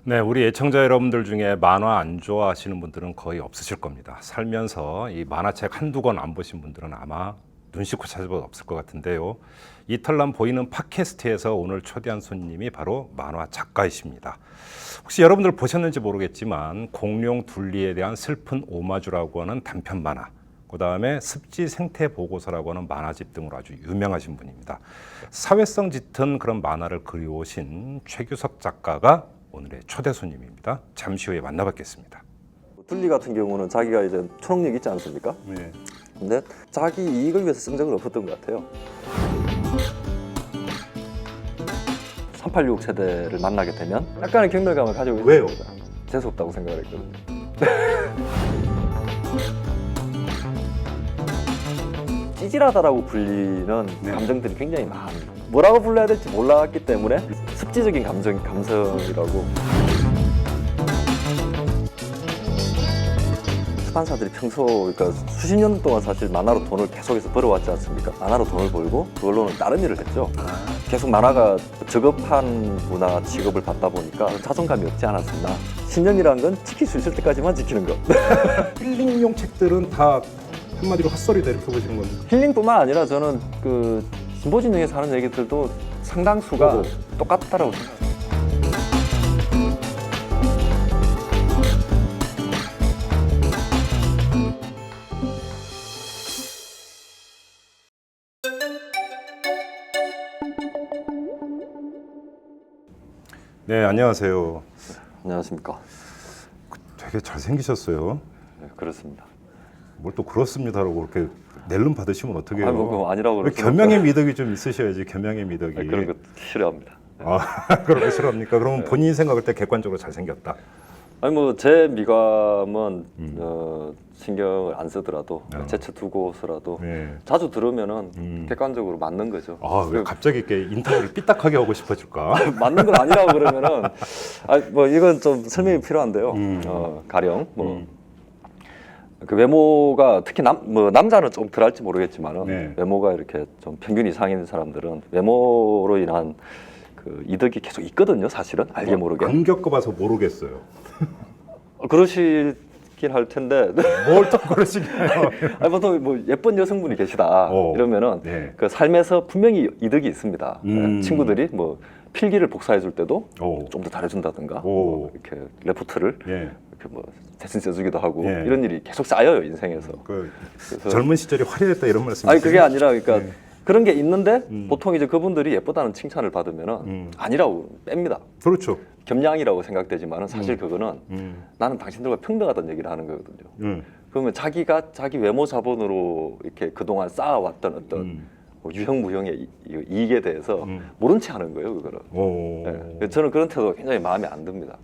네, 우리 애청자 여러분들 중에 만화 안 좋아하시는 분들은 거의 없으실 겁니다. 살면서 이 만화책 한두 권 안 보신 분들은 아마 눈 씻고 찾아봐도 없을 것 같은데요. 이탈남 보이는 팟캐스트에서 오늘 초대한 손님이 바로 만화 작가이십니다. 혹시 여러분들 보셨는지 모르겠지만 공룡 둘리에 대한 슬픈 오마주라고 하는 단편 만화, 그 다음에 습지 생태 보고서라고 하는 만화집 등으로 아주 유명하신 분입니다. 사회성 짙은 그런 만화를 그려오신 최규석 작가가 오늘의 초대 손님입니다. 잠시 후에 만나뵙겠습니다. 둘리 같은 경우는 자기가 이제 초능력 있지 않습니까? 네. 근데 자기 이익을 위해서 쓴 적은 없었던 것 같아요. 386 세대를 만나게 되면 약간의 경멸감을 가지고 있습니다. 왜요? 재수없다고 생각을 했거든요. 찌질하다라고 불리는 감정들이 굉장히 많아요. 뭐라고 불러야 될지 몰랐기 때문에 습지적인 감성이라고. 출판사들이 그러니까 수십 년 동안 사실 만화로 돈을 계속해서 벌어왔지 않습니까? 만화로 돈을 벌고 그걸로는 다른 일을 했죠. 계속 만화가 저급한 문화 취급을 받다 보니까 자존감이 없지 않았었나. 신념이란 건 지킬 수 있을 때까지만 지키는 것. 힐링용 책들은 다 한마디로 헛소리다 이렇게 보시는 겁니다. 힐링뿐만 아니라 저는 그 진보진영에서 하는 얘기들도 상당수가 똑같다라고 생각해요. 네, 안녕하세요. 안녕하십니까. 되게 잘생기셨어요. 네, 그렇습니다. 뭘 또 그렇습니다라고 그렇게 낼름 받으시면 어떡해요? 뭐 아니라고 그러죠. 겸양의 미덕이 좀 있으셔야지. 겸양의 미덕이. 그런 거 싫어합니다. 그런 거 싫어합니까? 그러면 본인이 생각할 때 객관적으로 잘생겼다. 아니 뭐 제 미감은 신경을 안 쓰더라도 제쳐두고서라도 자주 들으면은 객관적으로 맞는 거죠. 왜 갑자기 이렇게 인터뷰를 삐딱하게 하고 싶어질까? 맞는 건 아니라고 그러면은 뭐 이건 좀 설명이 필요한데요. 가령 그 외모가 특히 남자는 좀 덜할지 모르겠지만은 외모가 이렇게 좀 평균 이상인 사람들은 외모로 인한 그 이득이 계속 있거든요. 사실은 알게 모르게. 안 겪어봐서 모르겠어요. 그러시긴 할 텐데. 뭘 또 그러시나요? 보통 뭐 예쁜 여성분이 계시다 이러면은 그 삶에서 분명히 이득이 있습니다. 친구들이 뭐 필기를 복사해 줄 때도 좀 더 잘해준다든가 뭐 이렇게 레포트를 이렇게 뭐 대신 써주기도 하고 이런 일이 계속 쌓여요 인생에서. 젊은 시절이 화려했다 이런 말씀이세요? 아니 그게 아니라 그러니까 그런 게 있는데 보통 이제 그분들이 예쁘다는 칭찬을 받으면은 아니라고 뺍니다. 그렇죠. 겸양이라고 생각되지만은 사실 그거는 나는 당신들과 평등하다는 얘기를 하는 거거든요. 그러면 자기가 자기 외모 자본으로 이렇게 그동안 쌓아왔던 어떤 유형무형의 이익에 대해서 모른 채 하는 거예요, 그거를. 저는 그런 태도가 굉장히 마음에 안 듭니다.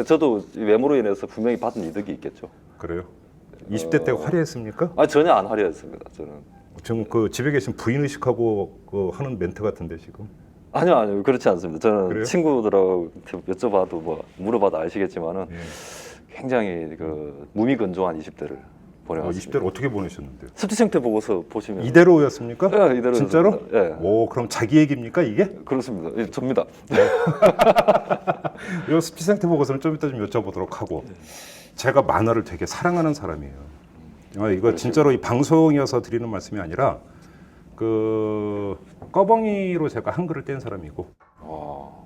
저도 외모로 인해서 분명히 받은 이득이 있겠죠. 그래요? 20대 때가 화려했습니까? 전혀 안 화려했습니다. 저는. 지금 그 집에 계신 부인 의식하고 그 하는 멘트 같은데 지금? 아니요, 그렇지 않습니다. 저는 그래요? 친구들하고 여쭤봐도 뭐 물어봐도 아시겠지만은 굉장히 그 무미건조한 20대를 보내왔습니다. 20대를 어떻게 보내셨는데요? 습지 생태 보고서 보시면 이대로였습니까? 네, 이대로. 진짜로? 네. 그럼 자기 얘기입니까 이게? 그렇습니다. 예, 접니다. 이 습지 생태 보고서는 좀 이따 좀 여쭤보도록 하고 제가 만화를 되게 사랑하는 사람이에요. 이거 진짜로 이 방송이어서 드리는 말씀이 아니라 그 꺼벙이로 제가 한글을 뗀 사람이고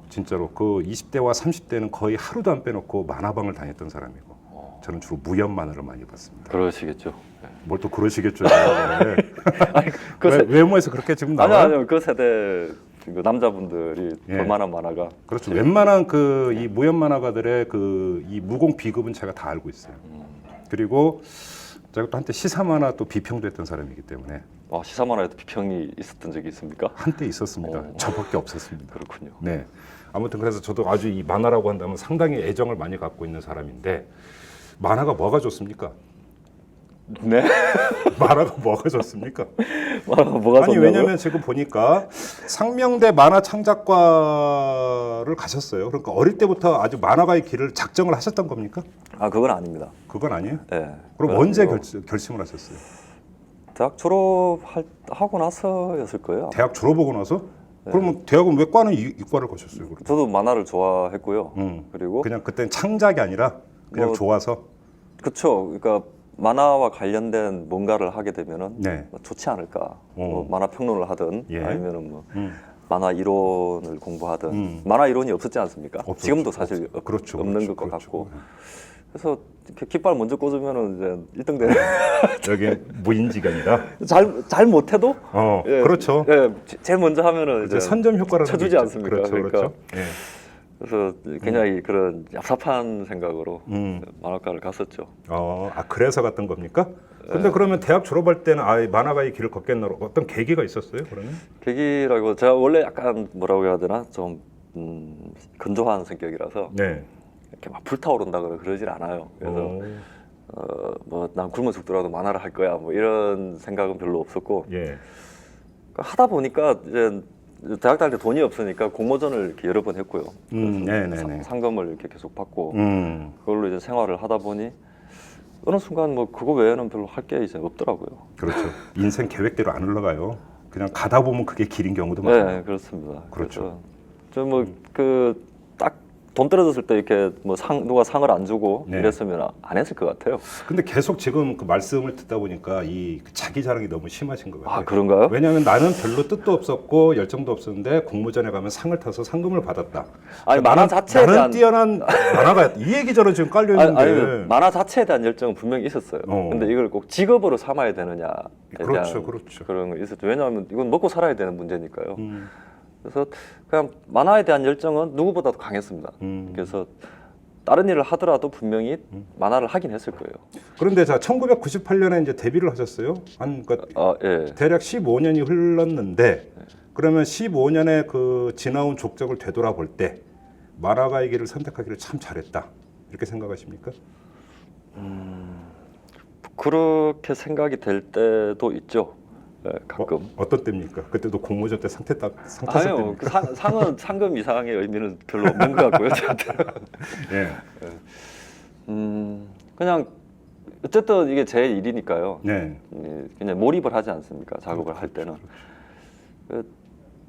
진짜로 그 20대와 30대는 거의 하루도 안 빼놓고 만화방을 다녔던 사람이고 저는 주로 무협 만화를 많이 봤습니다. 그러시겠죠. 뭘 또 그러시겠죠. 아니, 외모에서 그렇게 지금 나와요? 아니요. 그 세대 그 남자분들이 볼만한 만화가 그렇죠. 웬만한 그 이 무협 만화가들의 그 이 무공 비급은 제가 다 알고 있어요. 그리고 제가 또 한때 시사 만화 또 비평도 했던 사람이기 때문에 시사 만화에도 비평이 있었던 적이 있습니까? 한때 있었습니다. 저밖에 없었습니다. 그렇군요. 네. 아무튼 그래서 저도 아주 이 만화라고 한다면 상당히 애정을 많이 갖고 있는 사람인데 만화가 뭐가 좋습니까? 네? 만화가 뭐가 좋습니까? 뭐가 좋냐고요? 왜냐면 지금 보니까 상명대 만화 창작과를 가셨어요. 그러니까 어릴 때부터 아주 만화가의 길을 작정을 하셨던 겁니까? 그건 아닙니다. 그건 아니에요? 네. 그럼 언제 결심을 하셨어요? 대학 졸업하고 나서였을 거예요. 대학 졸업하고 나서? 그러면 대학은 왜 과는 이과를 가셨어요? 그럼? 저도 만화를 좋아했고요. 그리고 그냥 그때는 창작이 아니라 그냥 뭐, 좋아서. 그쵸. 그러니까 만화와 관련된 뭔가를 하게 되면은 네. 뭐 좋지 않을까. 뭐 만화 평론을 하든 예. 아니면은 뭐 만화 이론을 공부하든 만화 이론이 없었지 않습니까? 없었죠. 지금도 사실 그렇죠, 없는 그렇죠, 것 그렇죠. 같고. 그래서 이렇게 깃발 먼저 꽂으면은 이제 1등 되는. 여기 무인지경이다. 잘 못해도 예, 그렇죠. 예, 제일 먼저 하면은 이제 이제 선점 효과를 쳐주지 하고 있죠. 않습니까? 그렇죠, 그러니까 그렇죠. 예. 그래서 굉장히 그런 얍삽한 생각으로 만화과를 갔었죠. 그래서 갔던 겁니까? 근데 그러면 대학 졸업할 때는 만화가의 길을 걷겠나 어떤 계기가 있었어요? 그러면? 계기라고 제가 원래 약간 뭐라고 해야 되나 좀 건조한 성격이라서 네. 이렇게 막 불타오른다 그러질 않아요. 그래서 뭐 난 굶어 죽더라도 만화를 할 거야 뭐 이런 생각은 별로 없었고 예. 하다 보니까 이제 대학 다닐 때 돈이 없으니까 공모전을 이렇게 여러 번 했고요. 그래서 상금을 이렇게 계속 받고 그걸로 이제 생활을 하다 보니 어느 순간 뭐 그거 외에는 별로 할 게 이제 없더라고요. 그렇죠. 인생 계획대로 안 흘러가요. 그냥 가다 보면 그게 길인 경우도 많아요. 네, 그렇습니다. 그렇죠. 저뭐그딱 돈 떨어졌을 때 이렇게 뭐 누가 상을 안 주고 네. 이랬으면 안 했을 것 같아요. 근데 계속 지금 그 말씀을 듣다 보니까 이 자기 자랑이 너무 심하신 것 같아요. 그런가요? 왜냐하면 나는 별로 뜻도 없었고 열정도 없었는데 공모전에 가면 상을 타서 상금을 받았다. 아니 만화 자체에 나는 대한 뛰어난 만화가 이 얘기처럼 지금 깔려 있는데. 아니, 만화 자체에 대한 열정은 분명히 있었어요. 근데 이걸 꼭 직업으로 삼아야 되느냐에 그렇죠, 대한 그렇죠. 그런 거 있었죠. 왜냐하면 이건 먹고 살아야 되는 문제니까요. 그래서 그냥 만화에 대한 열정은 누구보다도 강했습니다. 그래서 다른 일을 하더라도 분명히 만화를 하긴 했을 거예요. 그런데 자 1998년에 이제 데뷔를 하셨어요. 예. 대략 15년이 흘렀는데 그러면 15년의 그 지나온 족적을 되돌아볼 때 만화가의 길을 선택하기를 참 잘했다 이렇게 생각하십니까? 그렇게 생각이 될 때도 있죠. 네, 가끔. 어떤 때입니까? 그때도 공모전 때 상 탔을 아니요, 때입니까? 그 상은 상금 이상의 의미는 별로 없는 것 같고요, 저한테. 예. 그냥 어쨌든 이게 제 일이니까요. 네. 그냥 몰입을 하지 않습니까? 작업을 할 때는.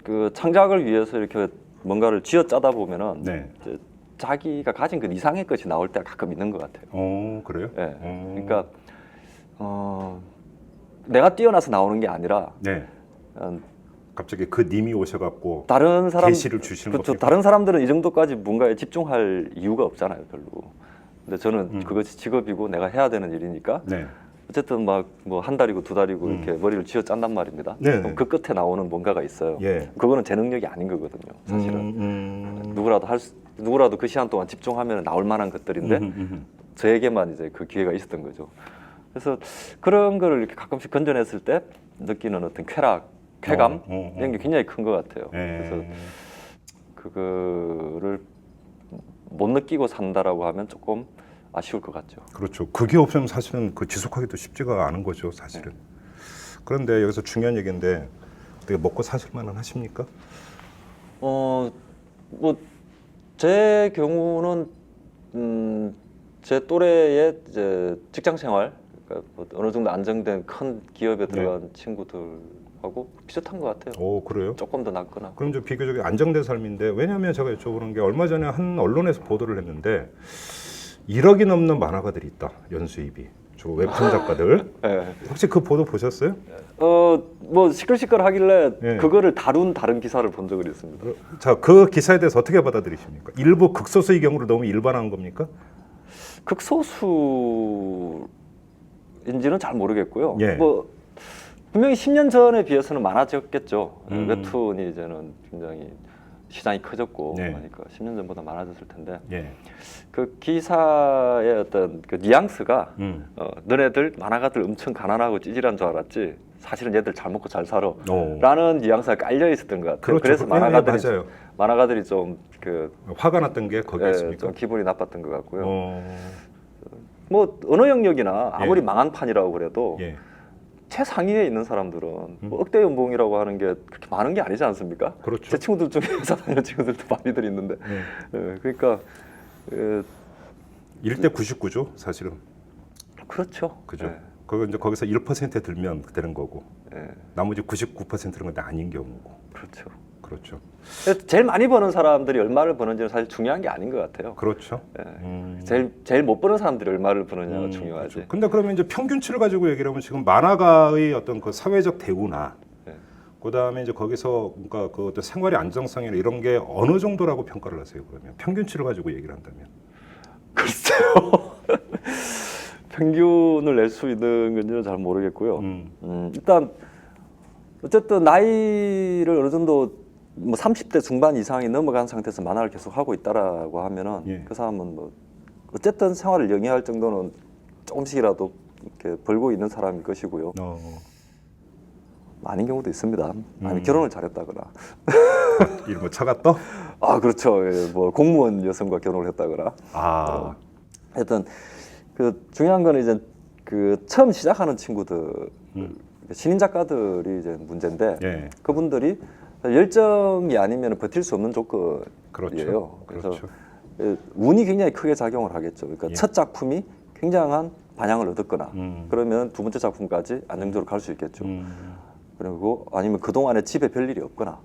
그 창작을 위해서 이렇게 뭔가를 쥐어 짜다 보면은 네. 이제 자기가 가진 그 이상의 것이 나올 때가 가끔 있는 것 같아요. 그래요? 네. 그러니까 내가 뛰어나서 나오는 게 아니라 네. 어, 갑자기 그 님이 오셔갖고 다른 사람 계시를 주시는 그렇죠. 겁니까? 다른 사람들은 이 정도까지 뭔가에 집중할 이유가 없잖아요, 별로. 근데 저는 그것이 직업이고 내가 해야 되는 일이니까 네. 어쨌든 막 뭐 한 달이고 두 달이고 이렇게 머리를 쥐어 짠단 말입니다. 네. 그럼 그 끝에 나오는 뭔가가 있어요. 예. 그거는 제 능력이 아닌 거거든요, 사실은. 누구라도 그 시간 동안 집중하면 나올 만한 것들인데 저에게만 이제 그 기회가 있었던 거죠. 그래서 그런 거를 이렇게 가끔씩 건져냈을 때 느끼는 어떤 쾌감 이런 게 굉장히 큰 것 같아요. 그래서 그거를 못 느끼고 산다라고 하면 조금 아쉬울 것 같죠. 그렇죠. 그게 없으면 사실은 그 지속하기도 쉽지가 않은 거죠, 사실은. 그런데 여기서 중요한 얘기인데 어떻게 먹고 사실 만은 하십니까? 뭐 제 경우는 제 또래의 이제 직장 생활, 그러니까 뭐 어느 정도 안정된 큰 기업에 들어간 친구들하고 비슷한 것 같아요. 오, 그래요? 조금 더 낫거나. 그럼 좀 비교적 안정된 삶인데 왜냐하면 제가 여쭤보는 게 얼마 전에 한 언론에서 보도를 했는데 1억이 넘는 만화가들이 있다, 연수입이. 저 웹툰 작가들. 네. 혹시 그 보도 보셨어요? 뭐 시끌시끌 하길래 예. 그거를 다룬 다른 기사를 본 적은 있습니다. 자, 그 기사에 대해서 어떻게 받아들이십니까? 일부 극소수의 경우를 너무 일반화한 겁니까? 극소수인지는 잘 모르겠고요. 예. 뭐 분명히 10년 전에 비해서는 많아졌겠죠. 웹툰이 이제는 굉장히 시장이 커졌고 네. 그러니까 10년 전보다 많아졌을 텐데 예. 그 기사의 어떤 그 뉘앙스가 너네들 만화가들 엄청 가난하고 찌질한 줄 알았지 사실은 얘들 잘 먹고 잘 살아 라는 뉘앙스가 깔려 있었던 것 같아요. 그렇죠. 그래서 맞아요. 만화가들이 좀 그 화가 났던 게 거기였습니까? 좀 기분이 나빴던 것 같고요. 뭐 어느 영역이나 아무리 망한 판이라고 그래도 예. 최상위에 있는 사람들은 뭐 억대 연봉이라고 하는 게 그렇게 많은 게 아니지 않습니까? 그렇죠. 제 친구들 중에 회사 다니는 친구들도 많이들 있는데 그러니까 1대 99죠, 사실은. 그렇죠. 그죠. 그거 이제 거기서 1% 들면 되는 거고 네. 나머지 99%는 근데 아닌 경우고. 그렇죠. 그렇죠. 제일 많이 버는 사람들이 얼마를 버는지는 사실 중요한 게 아닌 것 같아요. 그렇죠. 제일 못 버는 사람들이 얼마를 버느냐가 중요하지. 그렇죠. 근데 그러면 이제 평균치를 가지고 얘기를 하면 지금 만화가의 어떤 그 사회적 대우나 네. 그다음에 이제 거기서 그러니까 그 어떤 생활의 안정성이나 이런 게 어느 정도라고 평가를 하세요? 그러면 평균치를 가지고 얘기를 한다면. 글쎄요. 평균을 낼 수 있는 건지는 잘 모르겠고요. 일단 어쨌든 나이를 어느 정도 뭐 30대 중반 이상이 넘어간 상태에서 만화를 계속 하고 있다라고 하면은 예. 그 사람은 뭐 어쨌든 생활을 영위할 정도는 조금씩이라도 이렇게 벌고 있는 사람일 것이고요. 아닌 경우도 있습니다. 아니 결혼을 잘했다거나. 이런 거 차가 떠? 아 그렇죠. 예, 뭐 공무원 여성과 결혼을 했다거나. 하여튼 그 중요한 거는 이제 그 처음 시작하는 친구들 신인 작가들이 이제 문제인데 예. 그분들이 열정이 아니면 버틸 수 없는 조건이에요. 그렇죠. 그래서 그렇죠. 운이 굉장히 크게 작용을 하겠죠. 그러니까 예. 첫 작품이 굉장한 반향을 얻었거나 그러면 두 번째 작품까지 안정적으로 갈 수 있겠죠. 그리고 아니면 그 동안에 집에 별일이 없거나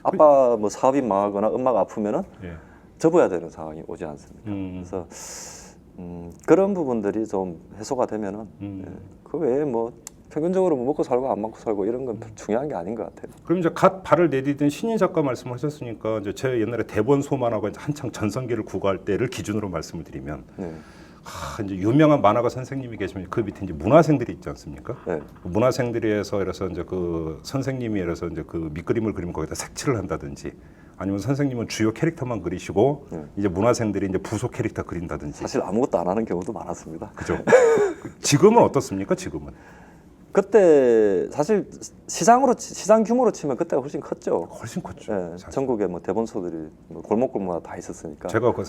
아빠 뭐 사업이 망하거나 엄마가 아프면은 예. 접어야 되는 상황이 오지 않습니까? 그래서 그런 부분들이 좀 해소가 되면은 그 외에 뭐 평균적으로 뭐 먹고 살고 안 먹고 살고 이런 건 중요한 게 아닌 것 같아요. 그럼 이제 갓 발을 내디딘 신인 작가 말씀하셨으니까 이제 제 옛날에 대본 소만하고 이제 한창 전성기를 구가할 때를 기준으로 말씀을 드리면 네. 이제 유명한 만화가 선생님이 계시면 그 밑에 이제 문화생들이 있지 않습니까? 네. 그 문화생들에서 이래서 이제 그 선생님이 이래서 이제 그 밑그림을 그리면 거기다 색칠을 한다든지 아니면 선생님은 주요 캐릭터만 그리시고 이제 문화생들이 이제 부속 캐릭터 그린다든지. 사실 아무것도 안 하는 경우도 많았습니다. 그죠? 지금은 어떻습니까? 지금은? 그때 사실 시장 규모로 치면 그때가 훨씬 컸죠. 훨씬 컸죠. 네, 전국에 뭐 대본소들이 뭐 골목골목 다 있었으니까. 제가 그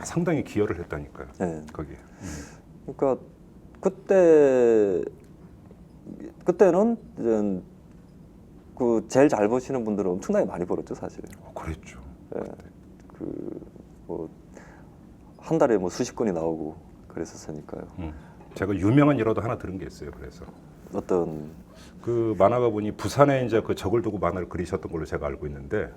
상당히 기여를 했다니까요. 네. 거기에. 그러니까 그때는 이제 그 제일 잘 버시는 분들은 엄청나게 많이 벌었죠, 사실. 그랬죠. 네, 뭐 한 달에 뭐 수십 건이 나오고 그랬었으니까요. 제가 유명한 예로도 하나 들은 게 있어요. 그래서 어떤 그 만화가 분이 부산에 이제 그 적을 두고 만화를 그리셨던 걸로 제가 알고 있는데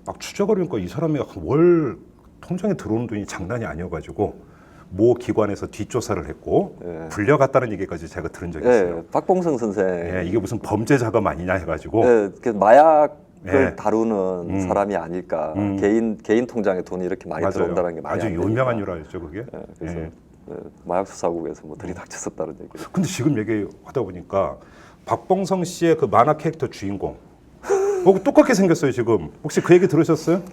막 추적을 하니까 이 사람이 월 통장에 들어오는 돈이 장난이 아니어가지고 모 기관에서 뒷조사를 했고 예. 불려갔다는 얘기까지 제가 들은 적이 있어요. 예, 박봉성 선생. 예, 이게 무슨 범죄 자금 아니냐 해가지고 예, 그 마약을 예. 다루는 사람이 아닐까. 개인 통장에 돈이 이렇게 많이 맞아요. 들어온다는 게 말이 아주 안 되니까. 유명한 유라였죠 그게. 예, 그래서 예. 마약 수사국에서 뭐 들이닥쳤었다는 얘기를. 근데 지금 얘기하다 보니까 박봉성 씨의 그 만화 캐릭터 주인공 똑같게 생겼어요 지금. 혹시 그 얘기 들으셨어요?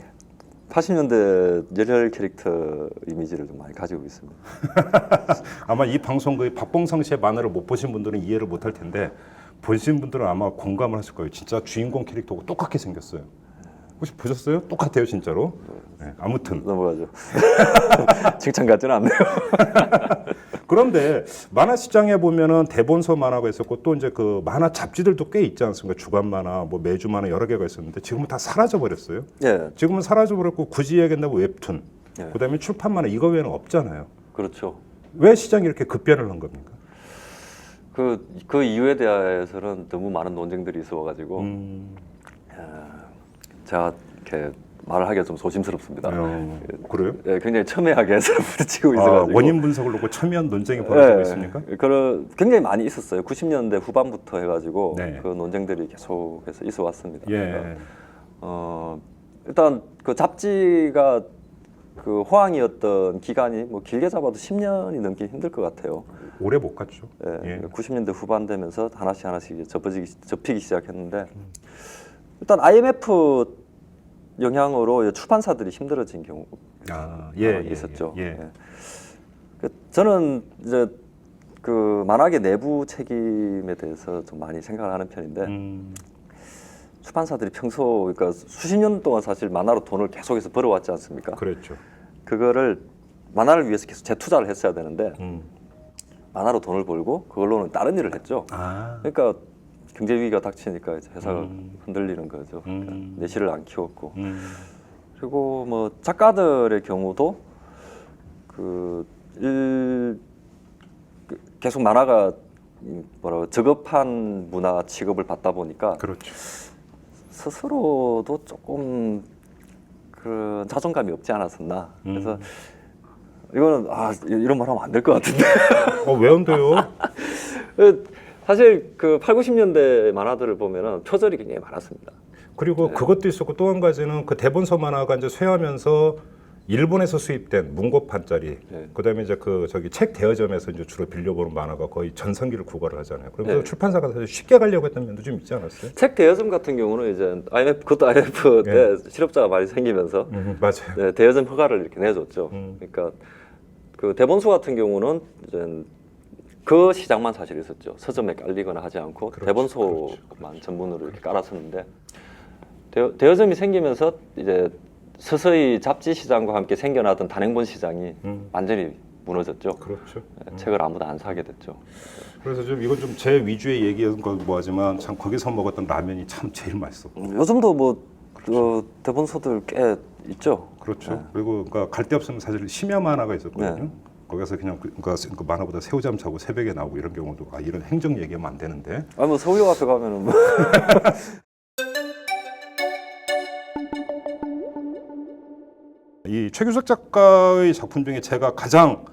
80년대 열혈 캐릭터 이미지를 좀 많이 가지고 있습니다. 아마 이 방송 그 박봉성 씨의 만화를 못 보신 분들은 이해를 못 할 텐데 보신 분들은 아마 공감을 하실 거예요. 진짜 주인공 캐릭터하고 똑같게 생겼어요. 혹시 보셨어요? 똑같아요 진짜로. 네, 아무튼 넘어가죠. 칭찬 같지는 않네요. 그런데 만화 시장에 보면은 대본서 만화가 있었고 또 이제 그 만화 잡지들도 꽤 있지 않습니까? 주간 만화, 뭐 매주 만화 여러 개가 있었는데 지금은 다 사라져 버렸어요. 예, 지금은 사라져 버렸고 굳이 얘기한다면 웹툰, 예. 그다음에 출판 만화 이거 외에는 없잖아요. 그렇죠. 왜 시장이 이렇게 급변을 한 겁니까? 그 이유에 대해서는 너무 많은 논쟁들이 있어가지고 제가 이렇게 말을 하기가 좀 조심스럽습니다. 그래요? 예, 굉장히 첨예하게 해서 부딪히고 있어가지고 원인 분석을 놓고 첨예한 논쟁이 벌어지고 있습니까? 굉장히 많이 있었어요. 90년대 후반부터 해가지고 네. 그 논쟁들이 계속해서 있어 왔습니다. 예. 일단 그 잡지가 그 호황이었던 기간이 뭐 길게 잡아도 10년이 넘기 힘들 것 같아요. 오래 못 갔죠. 예, 90년대 후반 되면서 하나씩 이제 접히기 시작했는데 일단 IMF 영향으로 출판사들이 힘들어진 경우가 있었죠. 저는 이제 그 만화계 내부 책임에 대해서 좀 많이 생각을 하는 편인데 출판사들이 평소 그러니까 수십 년 동안 사실 만화로 돈을 계속해서 벌어왔지 않습니까? 그렇죠. 그거를 만화를 위해서 계속 재투자를 했어야 되는데 만화로 돈을 벌고 그걸로는 다른 일을 했죠. 그러니까 경제 위기가 닥치니까 이제 회사가 흔들리는 거죠. 그러니까 내실을 안 키웠고 그리고 뭐 작가들의 경우도 계속 만화가 저급한 문화 취급을 받다 보니까 그렇죠. 스스로도 조금 그 자존감이 없지 않았었나. 그래서 이거는 이런 말 하면 안 될 것 같은데. 왜 안 돼요? 사실 그 8, 90년대 만화들을 보면은 표절이 굉장히 많았습니다. 그리고 그것도 있었고 또 한 가지는 그 대본서 만화가 이제 쇠하면서 일본에서 수입된 문고판짜리, 그다음에 이제 그 저기 책 대여점에서 이제 주로 빌려보는 만화가 거의 전성기를 구가를 하잖아요. 그래서 출판사가 사실 쉽게 가려고 했던 면도 좀 있지 않았어요? 책 대여점 같은 경우는 이제 그것도 IMF 때 실업자가 많이 생기면서 맞아요. 대여점 허가를 이렇게 내줬죠. 그러니까 그 대본소 같은 경우는 이제 그 시장만 사실 있었죠. 서점에 깔리거나 하지 않고 대본소만 전문으로 이렇게 깔았었는데 대여점이 생기면서 이제 서서히 잡지 시장과 함께 생겨나던 단행본 시장이 완전히 무너졌죠. 그렇죠. 책을 아무도 안 사게 됐죠. 그래서 좀 이건 좀 제 위주의 얘기인 거 뭐하지만 참 거기서 먹었던 라면이 참 제일 맛있었고. 요즘도 뭐 대본소들 꽤 있죠. 그렇죠. 그리고 그러니까 갈 데 없으면 사실 심야 만화가 있었거든요. 거기서 그냥 그 만화보다 새우잠 자고 새벽에 나오고 이런 경우도 이런 행정 얘기하면 안 되는데. 뭐 서울역 앞에 가면은 뭐 이 최규석 작가의 작품 중에 제가 가장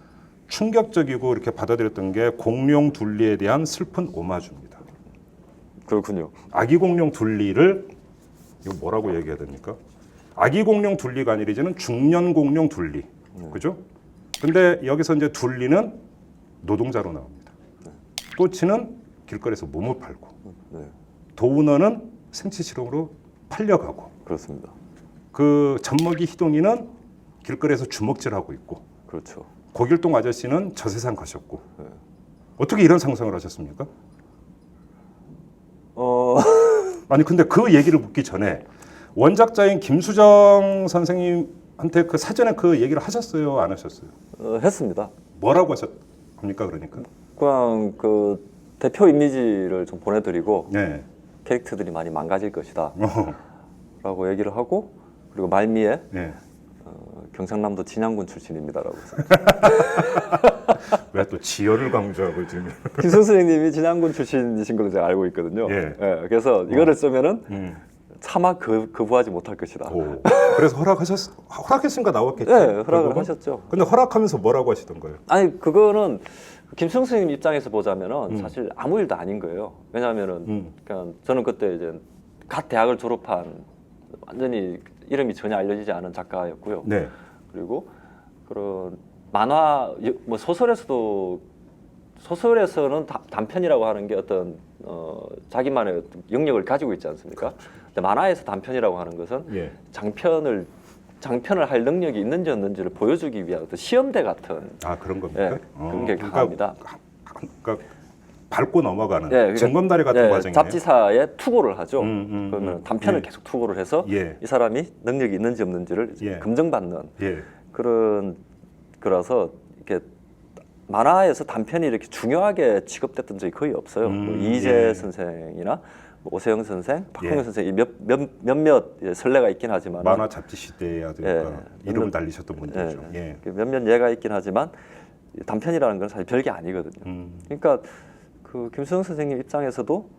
충격적이고 이렇게 받아들였던 게 공룡 둘리에 대한 슬픈 오마주입니다. 그렇군요. 아기 공룡 둘리를 이거 뭐라고 얘기해야 됩니까? 아기 공룡 둘리가 아니라 이제는 중년 공룡 둘리, 그죠? 근데 여기서 이제 둘리는 노동자로 나옵니다. 또치는 길거리에서 몸을 팔고, 도우너는 생체 실험으로 팔려가고, 그렇습니다. 그 젖먹이 희동이는 길거리에서 주먹질하고 있고, 그렇죠. 고길동 아저씨는 저 세상 가셨고. 어떻게 이런 상상을 하셨습니까? 아니 근데 그 얘기를 묻기 전에 원작자인 김수정 선생님한테 그 사전에 그 얘기를 하셨어요, 안 하셨어요? 했습니다. 뭐라고 하셨습니까, 그러니까? 그냥 그 대표 이미지를 좀 보내드리고 네. 캐릭터들이 많이 망가질 것이다 라고 얘기를 하고, 그리고 말미에 네. 경상남도 진양군 출신입니다라고. 왜 또 지열을 강조하고 지금? 김승 선생님이 진양군 출신이신 걸로 제가 알고 있거든요. 예. 그래서 이거를 쓰면은 차마 거부하지 못할 것이다. 오. 그래서 허락했으니까 나왔겠죠. 네, 허락을 결국은? 하셨죠. 근데 허락하면서 뭐라고 하시던 거예요? 아니 그거는 김승 선생님 입장에서 보자면은 사실 아무 일도 아닌 거예요. 왜냐하면은 그러니까 저는 그때 이제 갓 대학을 졸업한 완전히 이름이 전혀 알려지지 않은 작가였고요. 네. 그리고 그런 만화 뭐 소설에서는 단편이라고 하는 게 어떤 자기만의 어떤 영역을 가지고 있지 않습니까? 근데 만화에서 단편이라고 하는 것은 장편을 할 능력이 있는지 없는지를 보여주기 위한 어떤 시험대 같은 그런 겁니까? 그런 게 강합니다. 그러니까 밟고 넘어가는 징검다리 같은 과정이에요. 잡지사에 투고를 하죠. 그러면 단편을 계속 투고를 해서 이 사람이 능력이 있는지 없는지를 검증받는 그런 거라서 이렇게 만화에서 단편이 이렇게 중요하게 취급됐던 적이 거의 없어요. 뭐 이희재 선생이나 뭐 오세영 선생, 박홍현 선생 몇몇 선례가 있긴 하지만 만화 잡지 시대라든가 이름을 달리셨던 분들이죠. 몇몇 예가 있긴 하지만 단편이라는 건 사실 별게 아니거든요. 그러니까 그 김수영 선생님 입장에서도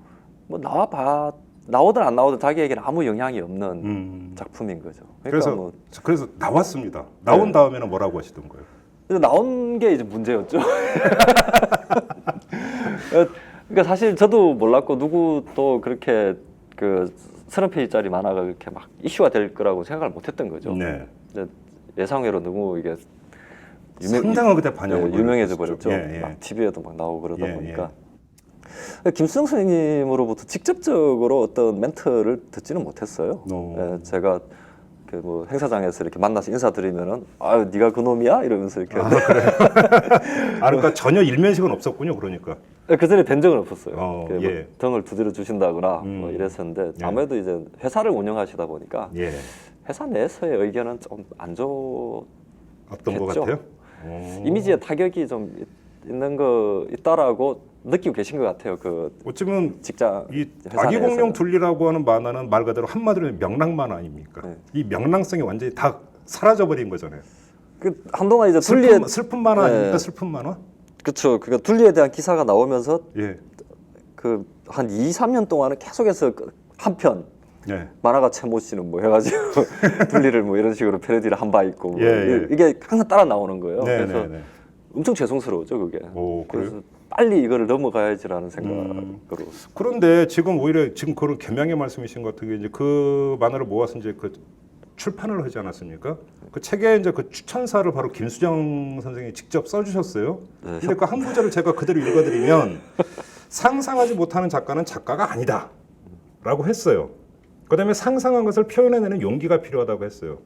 뭐 나오든 안 나오든 자기에게는 아무 영향이 없는 작품인 거죠. 그러니까 그래서 나왔습니다. 나온 다음에는 뭐라고 하시던 거예요? 나온 게 이제 문제였죠. 그러니까 사실 저도 몰랐고 누구 또 그렇게 그 30페이지짜리 만화가 그렇게 막 이슈가 될 거라고 생각을 못했던 거죠. 예상외로 너무 이게 상당한 그때 반영을 유명해져 버렸죠. 막 TV에도 막 나오고 그러다 보니까. 김수영 선생님으로부터 직접적으로 어떤 멘트를 듣지는 못했어요. 제가 그 뭐 행사장에서 이렇게 만나서 인사드리면은 네가 그 놈이야 이러면서 이렇게. 그래. 그러니까 전혀 일면식은 없었군요. 그러니까. 그 전에 된 적은 없었어요. 뭐 등을 두드려 주신다거나 뭐 이랬었는데 아무래도 이제 회사를 운영하시다 보니까 회사 내에서의 의견은 좀 안 좋았던 것 같아요. 이미지에 타격이 좀 있다라고 느끼고 계신 것 같아요. 그 어쩌면 직장 이 아기 공룡 둘리라고 하는 만화는 말 그대로 한마디로 명랑 만화 아닙니까? 이 명랑성이 완전히 다 사라져 버린 거잖아요. 그 한동안 이제 슬픈 만화 아닙니까? 슬픈 만화? 그렇죠. 그러니까 둘리에 대한 기사가 나오면서 그 한 2, 3년 동안은 계속해서 한 편 네. 만화가 최모 씨는 뭐 해가지고 둘리를 뭐 이런 식으로 패러디를 한 바 있고 뭐 예. 이게 항상 따라 나오는 거예요. 네, 그래서 네. 엄청 죄송스러웠죠 그게. 오, 그래요? 그래서 빨리 이거를 넘어가야지라는 생각으로. 그런데 지금 오히려 지금 그런 겸양의 말씀이신 것 같은 게 이제 그 만화를 모아서 이제 그 출판을 하지 않았습니까? 그 책에 이제 그 추천사를 바로 김수정 선생이 직접 써주셨어요. 네, 근데 그 한 구절을 제가 그대로 읽어드리면 상상하지 못하는 작가는 작가가 아니다라고 했어요. 그다음에 상상한 것을 표현해내는 용기가 필요하다고 했어요.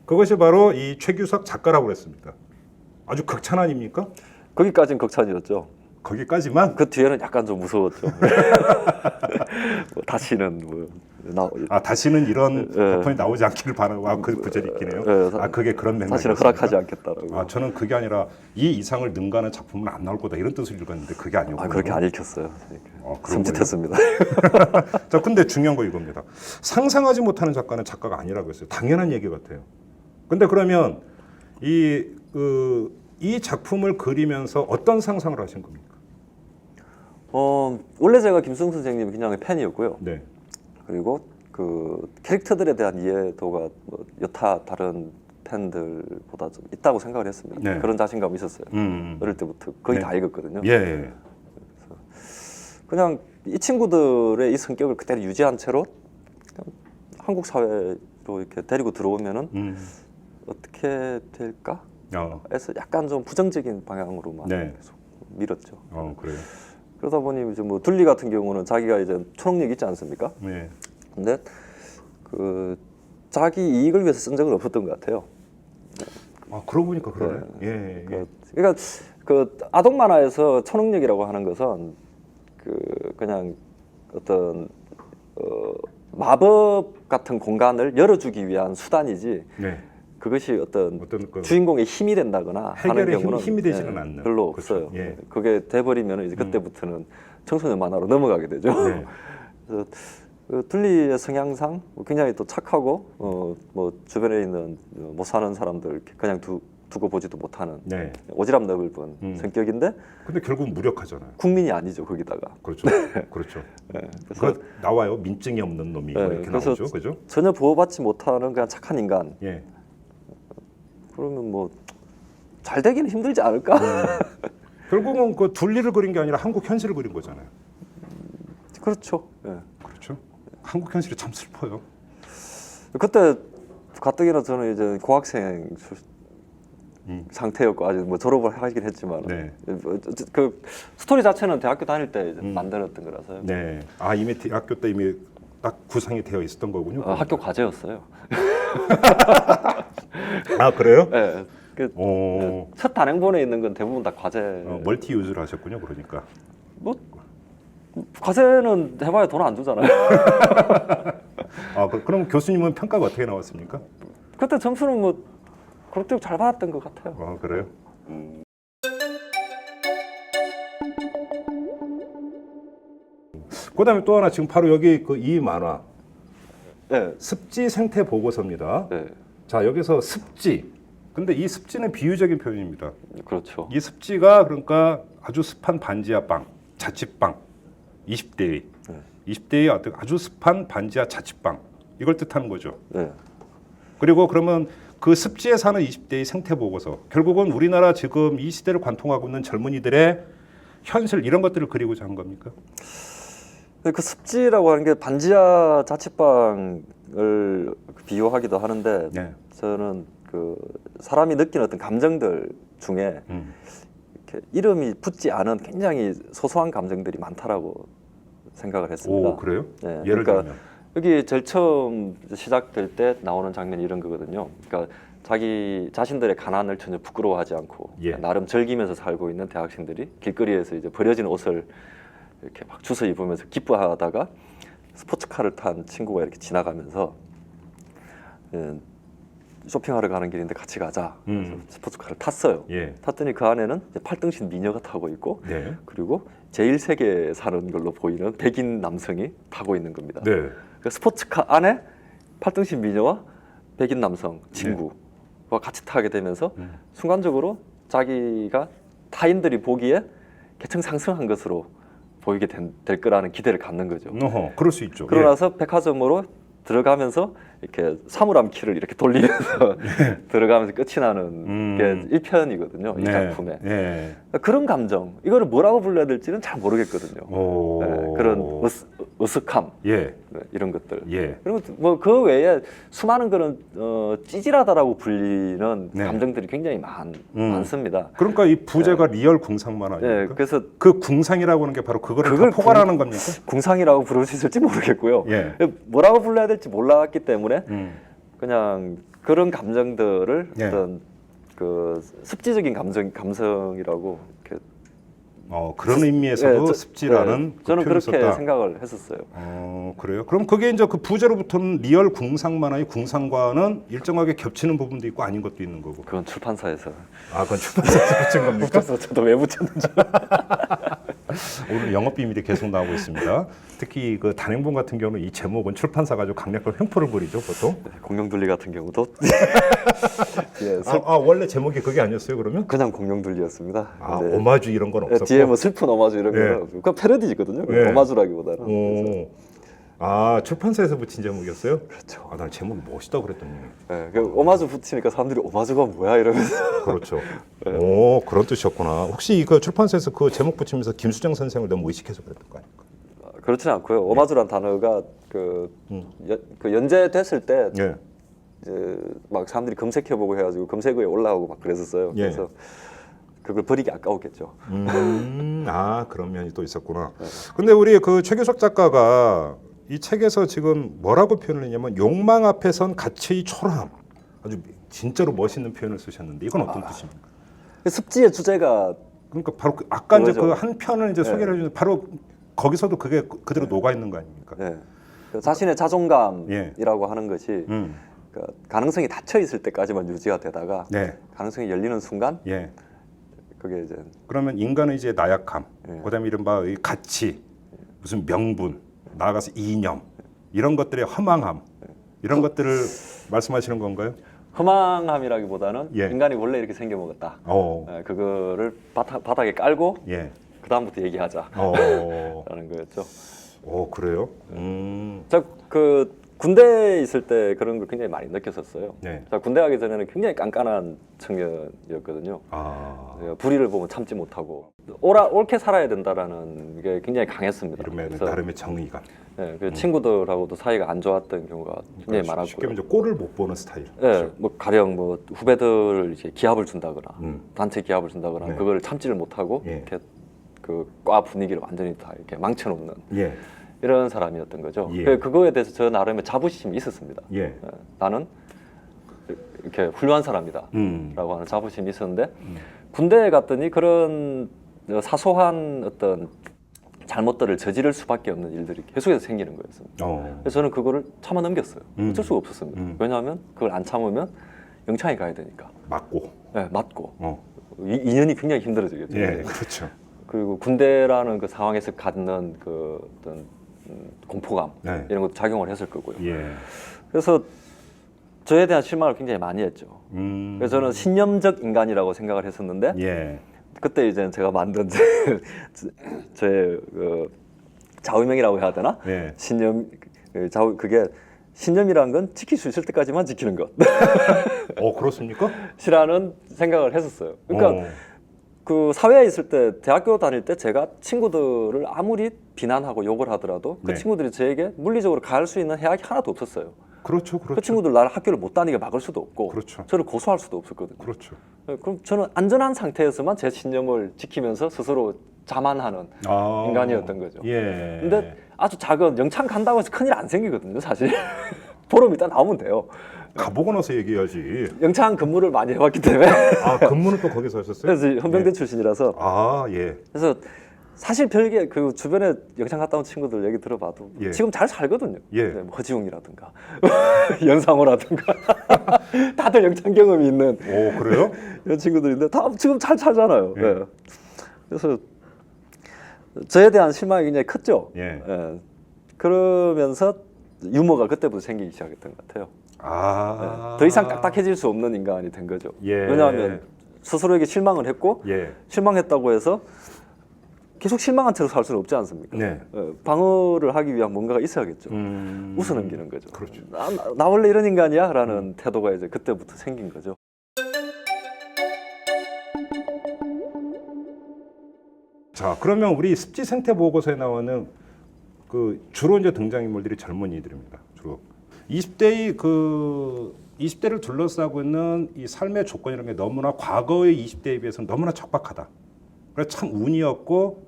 그것이 바로 이 최규석 작가라고 그랬습니다. 아주 극찬 아닙니까? 거기까지는 극찬이었죠. 거기까지만. 그 뒤에는 약간 좀 무서웠죠. 뭐 다시는 다시는 이런 예. 작품이 나오지 않기를 바라고 그 구절이 있긴 해요. 예, 그게 그런 맥락이었습니까? 다시는 허락하지 않겠다라고. 저는 그게 아니라 이 이상을 능가하는 작품은 안 나올 거다 이런 뜻을 읽었는데 그게 아니었고요. 그렇게 안 읽혔어요. 그런 섬찟했습니다. 자, 근데 중요한 거 이겁니다. 상상하지 못하는 작가는 작가가 아니라고 했어요. 당연한 얘기 같아요. 근데 그러면 이 작품을 그리면서 어떤 상상을 하신 겁니까? 원래 제가 김수정 선생님 그냥 팬이었고요. 네. 그리고 그 캐릭터들에 대한 이해도가 뭐 여타 다른 팬들보다 좀 있다고 생각을 했습니다. 네. 그런 자신감이 있었어요. 어릴 때부터 거의 네. 다 읽었거든요. 예. 그냥 이 친구들의 이 성격을 그대로 유지한 채로 그냥 한국 사회로 이렇게 데리고 들어오면은 어떻게 될까? 해서 약간 좀 부정적인 방향으로만 네. 계속 밀었죠. 그래요. 그러다 보니 이제 뭐 둘리 같은 경우는 자기가 이제 초능력 있지 않습니까? 네. 근데 그 자기 이익을 위해서 쓴 적은 없었던 것 같아요. 그러고 보니까 그러네. 예. 그러니까 그 아동 만화에서 초능력이라고 하는 것은 그냥 어떤 마법 같은 공간을 열어주기 위한 수단이지. 네. 그것이 어떤 그 주인공의 힘이 된다거나 하는 해결의 경우는 힘이 되지는 않는. 별로 그렇죠. 없어요. 예. 그게 돼버리면 이제 그때부터는 청소년 만화로 넘어가게 되죠. 네. 그래서 그 둘리의 성향상 굉장히 또 착하고 뭐 주변에 있는 못 사는 사람들 이렇게 그냥 두고 보지도 못하는 네. 오지랖 넓은 성격인데 근데 결국 무력하잖아요. 국민이 아니죠 거기다가. 그렇죠. 그렇죠. 네, 그래서 나와요. 민증이 없는 놈이 네, 이렇게 그래서 나오죠. 그죠? 전혀 보호받지 못하는 그냥 착한 인간. 예. 그러면 뭐 잘 되기는 힘들지 않을까? 결국은 그 둘리를 그린 게 아니라 한국 현실을 그린 거잖아요. 그렇죠. 예. 그렇죠. 한국 현실이 참 슬퍼요. 그때 가뜩이나 저는 이제 고학생 상태였고 아직 뭐 졸업을 하긴 했지만 네. 그 스토리 자체는 대학교 다닐 때 이제 만들었던 거라서요. 네. 이미 대학교 때 이미 딱 구상이 되어 있었던 거군요. 학교 과제였어요. 그래요? 네. 첫 단행본에 있는 건 대부분 다 과제. 멀티 유즈를 하셨군요. 그러니까. 뭐 과제는 해봐야 돈 안 주잖아요. 그럼 교수님은 평가가 어떻게 나왔습니까? 그때 점수는 뭐 그렇게 잘 받았던 것 같아요. 그래요? 그다음에 또 하나 지금 바로 여기 이 만화 네. 습지 생태 보고서입니다. 네. 자, 여기서 습지. 근데 이 습지는 비유적인 표현입니다. 그렇죠. 이 습지가 그러니까 아주 습한 반지하 빵, 자취방, 20대의 20대의 아주 습한 반지하 자취방 이걸 뜻하는 거죠. 네. 그리고 그러면 그 습지에 사는 20대의 생태 보고서, 결국은 우리나라 지금 이 시대를 관통하고 있는 젊은이들의 현실 이런 것들을 그리고자 한 겁니까? 그 습지라고 하는 게 반지하 자취방을 비유하기도 하는데 네. 저는 그 사람이 느끼는 어떤 감정들 중에 이렇게 이름이 붙지 않은 굉장히 소소한 감정들이 많다라고 생각을 했습니다. 오, 그래요? 네, 예를 그러니까 들면 여기 제일 처음 시작될 때 나오는 장면이 이런 거거든요. 그러니까 자기 자신들의 가난을 전혀 부끄러워하지 않고 나름 즐기면서 살고 있는 대학생들이 길거리에서 이제 버려진 옷을 이렇게 막 주워 입으면서 기뻐하다가 스포츠카를 탄 친구가 이렇게 지나가면서 쇼핑하러 가는 길인데 같이 가자. 그래서 스포츠카를 탔어요. 탔더니 그 안에는 이제 팔등신 미녀가 타고 있고 그리고 제1세계에 사는 걸로 보이는 백인 남성이 타고 있는 겁니다. 그 스포츠카 안에 팔등신 미녀와 백인 남성 친구와 같이 타게 되면서 순간적으로 자기가 타인들이 보기에 계층 상승한 것으로 보이게 될 거라는 기대를 갖는 거죠. 그럴 수 있죠. 그러고 나서 백화점으로 들어가면서 이렇게 사물함 키를 이렇게 돌리면서 들어가면서 끝이 나는 게 1편이거든요. 이 네. 작품에. 네. 그런 감정, 이거를 뭐라고 불러야 될지는 잘 모르겠거든요. 오. 네, 그런 으슥함, 예. 네, 이런 것들. 예. 그리고 뭐 그 외에 수많은 그런 찌질하다라고 불리는 네. 감정들이 굉장히 많습니다. 그러니까 이 부제가 리얼 궁상만 아닙니까? 네, 그래서 그 궁상이라고 하는 게 바로 그거를 그걸 다 포괄하는 겁니까? 궁상이라고 부를 수 있을지 모르겠고요. 예. 뭐라고 불러야 될지 몰랐기 때문에 음. 그냥 그런 감정들을 예. 어떤 그 습지적인 감성이라고 이렇게 그런 의미에서도 네, 습지라는 그 저는 표현을 그렇게 썼다. 생각을 했었어요. 그래요? 그럼 그게 이제 그 부제로부터는 리얼 궁상만화의 궁상과는 일정하게 겹치는 부분도 있고 아닌 것도 있는 거고. 그건 출판사에서. 그건 출판사에서 붙인 겁니까? 그래서 저도 왜 붙였는지. 오늘 영업 비밀이 계속 나오고 있습니다. 특히 그 단행본 같은 경우는 이 제목은 출판사가 아주 강력한 횡포를 부리죠, 보통. 공룡둘리 같은 경우도 예, 원래 제목이 그게 아니었어요, 그러면? 그냥 공룡둘리였습니다. 근데 오마주 이런 건 없었고. 뒤에 뭐 슬픈 오마주 이런 예. 거는 그 패러디거든요. 예. 오마주라기보다는. 그래서, 출판사에서 붙인 제목이었어요? 그렇죠. 난 제목이 멋있다 그랬더니. 예, 그 오마주 붙이니까 사람들이 오마주가 뭐야 이러면서. 그렇죠. 그런 뜻이었구나. 혹시 그 출판사에서 그 제목 붙이면서 김수정 선생을 너무 의식해서 그랬던 거 아닙니까? 그렇지는 않고요. 오마주란 단어가 그 연재됐을 때 예. 이제 막 사람들이 검색해보고 해가지고 검색어에 올라오고 막 그랬었어요. 예. 그래서 그걸 버리기 아까웠겠죠. 그런 면이 또 있었구나. 근데 우리 그 최규석 작가가 이 책에서 지금 뭐라고 표현을 했냐면 욕망 앞에선 가치의 초라함. 아주 진짜로 멋있는 표현을 쓰셨는데 이건 어떤 뜻입니까? 습지의 주제가 그러니까 바로 아까 이제 그거죠. 그 한 편을 이제 소개를 해주는 바로 거기서도 그게 그대로 녹아 있는 거 아닙니까? 네. 그 자신의 자존감이라고 하는 것이 그 가능성이 닫혀 있을 때까지만 유지가 되다가 네. 가능성이 열리는 순간 예. 그게 이제 그러면 인간의 이제 나약함, 예. 그다음에 이른바 이 가치, 무슨 명분, 나아가서 이념 이런 것들의 허망함 이런 것들을 말씀하시는 건가요? 허망함이라기보다는 예. 인간이 원래 이렇게 생겨먹었다. 어. 그거를 바닥에 깔고 예. 그 다음부터 얘기하자라는 어. 거였죠. 그래요? 저 그 군대에 있을 때 그런 걸 굉장히 많이 느꼈었어요. 네. 자, 군대 가기 전에는 굉장히 깐깐한 청년이었거든요. 불의를 보면 참지 못하고 옳게 살아야 된다라는 게 굉장히 강했습니다. 이러면 그래서 나름의 정의감. 네, 그 친구들하고도 사이가 안 좋았던 경우가 굉장히 그러니까 쉽게 많았고요. 이제 꼴을 못 보는 스타일. 네, 뭐 가령 뭐 후배들 이제 기합을 준다거나 단체 기합을 준다거나 네. 그거를 참지를 못하고 예. 이렇게 그 과 분위기를 완전히 다 이렇게 망쳐놓는 예. 이런 사람이었던 거죠. 예. 그거에 대해서 저 나름의 자부심이 있었습니다. 예. 나는 이렇게 훌륭한 사람이다 음. 라고 하는 자부심이 있었는데 군대에 갔더니 그런 사소한 어떤 잘못들을 저지를 수밖에 없는 일들이 계속해서 생기는 거였습니다. 그래서 저는 그거를 참아 넘겼어요. 어쩔 수가 없었습니다. 왜냐하면 그걸 안 참으면 영창에 가야 되니까. 맞고. 네, 맞고. 2년이 굉장히 힘들어지겠죠. 예. 그렇죠. 그리고 군대라는 그 상황에서 갖는 그 어떤 공포감 네. 이런 것도 작용을 했을 거고요. 예. 그래서 저에 대한 실망을 굉장히 많이 했죠. 그래서 저는 신념적 인간이라고 생각을 했었는데 예. 그때 이제 제가 만든 제 그 좌우명이라고 해야 되나? 예. 신념 그게 신념이라는 건 지킬 수 있을 때까지만 지키는 것. 그렇습니까? 시라는 생각을 했었어요. 그러니까 그 사회에 있을 때 대학교 다닐 때 제가 친구들을 아무리 비난하고 욕을 하더라도 그 네. 친구들이 저에게 물리적으로 가할 수 있는 해악이 하나도 없었어요. 그렇죠. 그 친구들 나를 학교를 못 다니게 막을 수도 없고 그렇죠. 저를 고소할 수도 없었거든요. 그렇죠. 그럼 저는 안전한 상태에서만 제 신념을 지키면서 스스로 자만하는 인간이었던 거죠. 예. 근데 아주 작은 영창 간다고 해서 큰일 안 생기거든요, 사실. 보름 있다 나오면 돼요. 가보고 나서 얘기해야지. 영창 근무를 많이 해봤기 때문에. 근무는 또 거기서 하셨어요? 그래서 헌병대 출신이라서. 예. 그래서 사실 별게 그 주변에 영창 갔다 온 친구들 얘기 들어봐도 예. 지금 잘 살거든요. 예. 뭐 허지웅이라든가 연상호라든가 다들 영창 경험이 있는 그래요? 이런 친구들인데 다 지금 잘 살잖아요. 예. 예. 그래서 저에 대한 실망이 굉장히 컸죠. 예. 그러면서 유머가 그때부터 생기기 시작했던 것 같아요. 더 이상 딱딱해질 수 없는 인간이 된 거죠. 예. 왜냐하면 스스로에게 실망을 했고 예. 실망했다고 해서 계속 실망한 채로 살 수는 없지 않습니까? 네. 방어를 하기 위한 뭔가가 있어야겠죠. 웃어넘기는 거죠. 그렇죠. 나 원래 이런 인간이야? 라는 태도가 이제 그때부터 생긴 거죠. 자, 그러면 우리 습지 생태 보고서에 나오는 그 주로 이제 등장인물들이 젊은이들입니다. 주로 20대를 둘러싸고 있는 이 삶의 조건이라는 게 너무나 과거의 20대에 비해서는 너무나 척박하다. 그래서 참 운이었고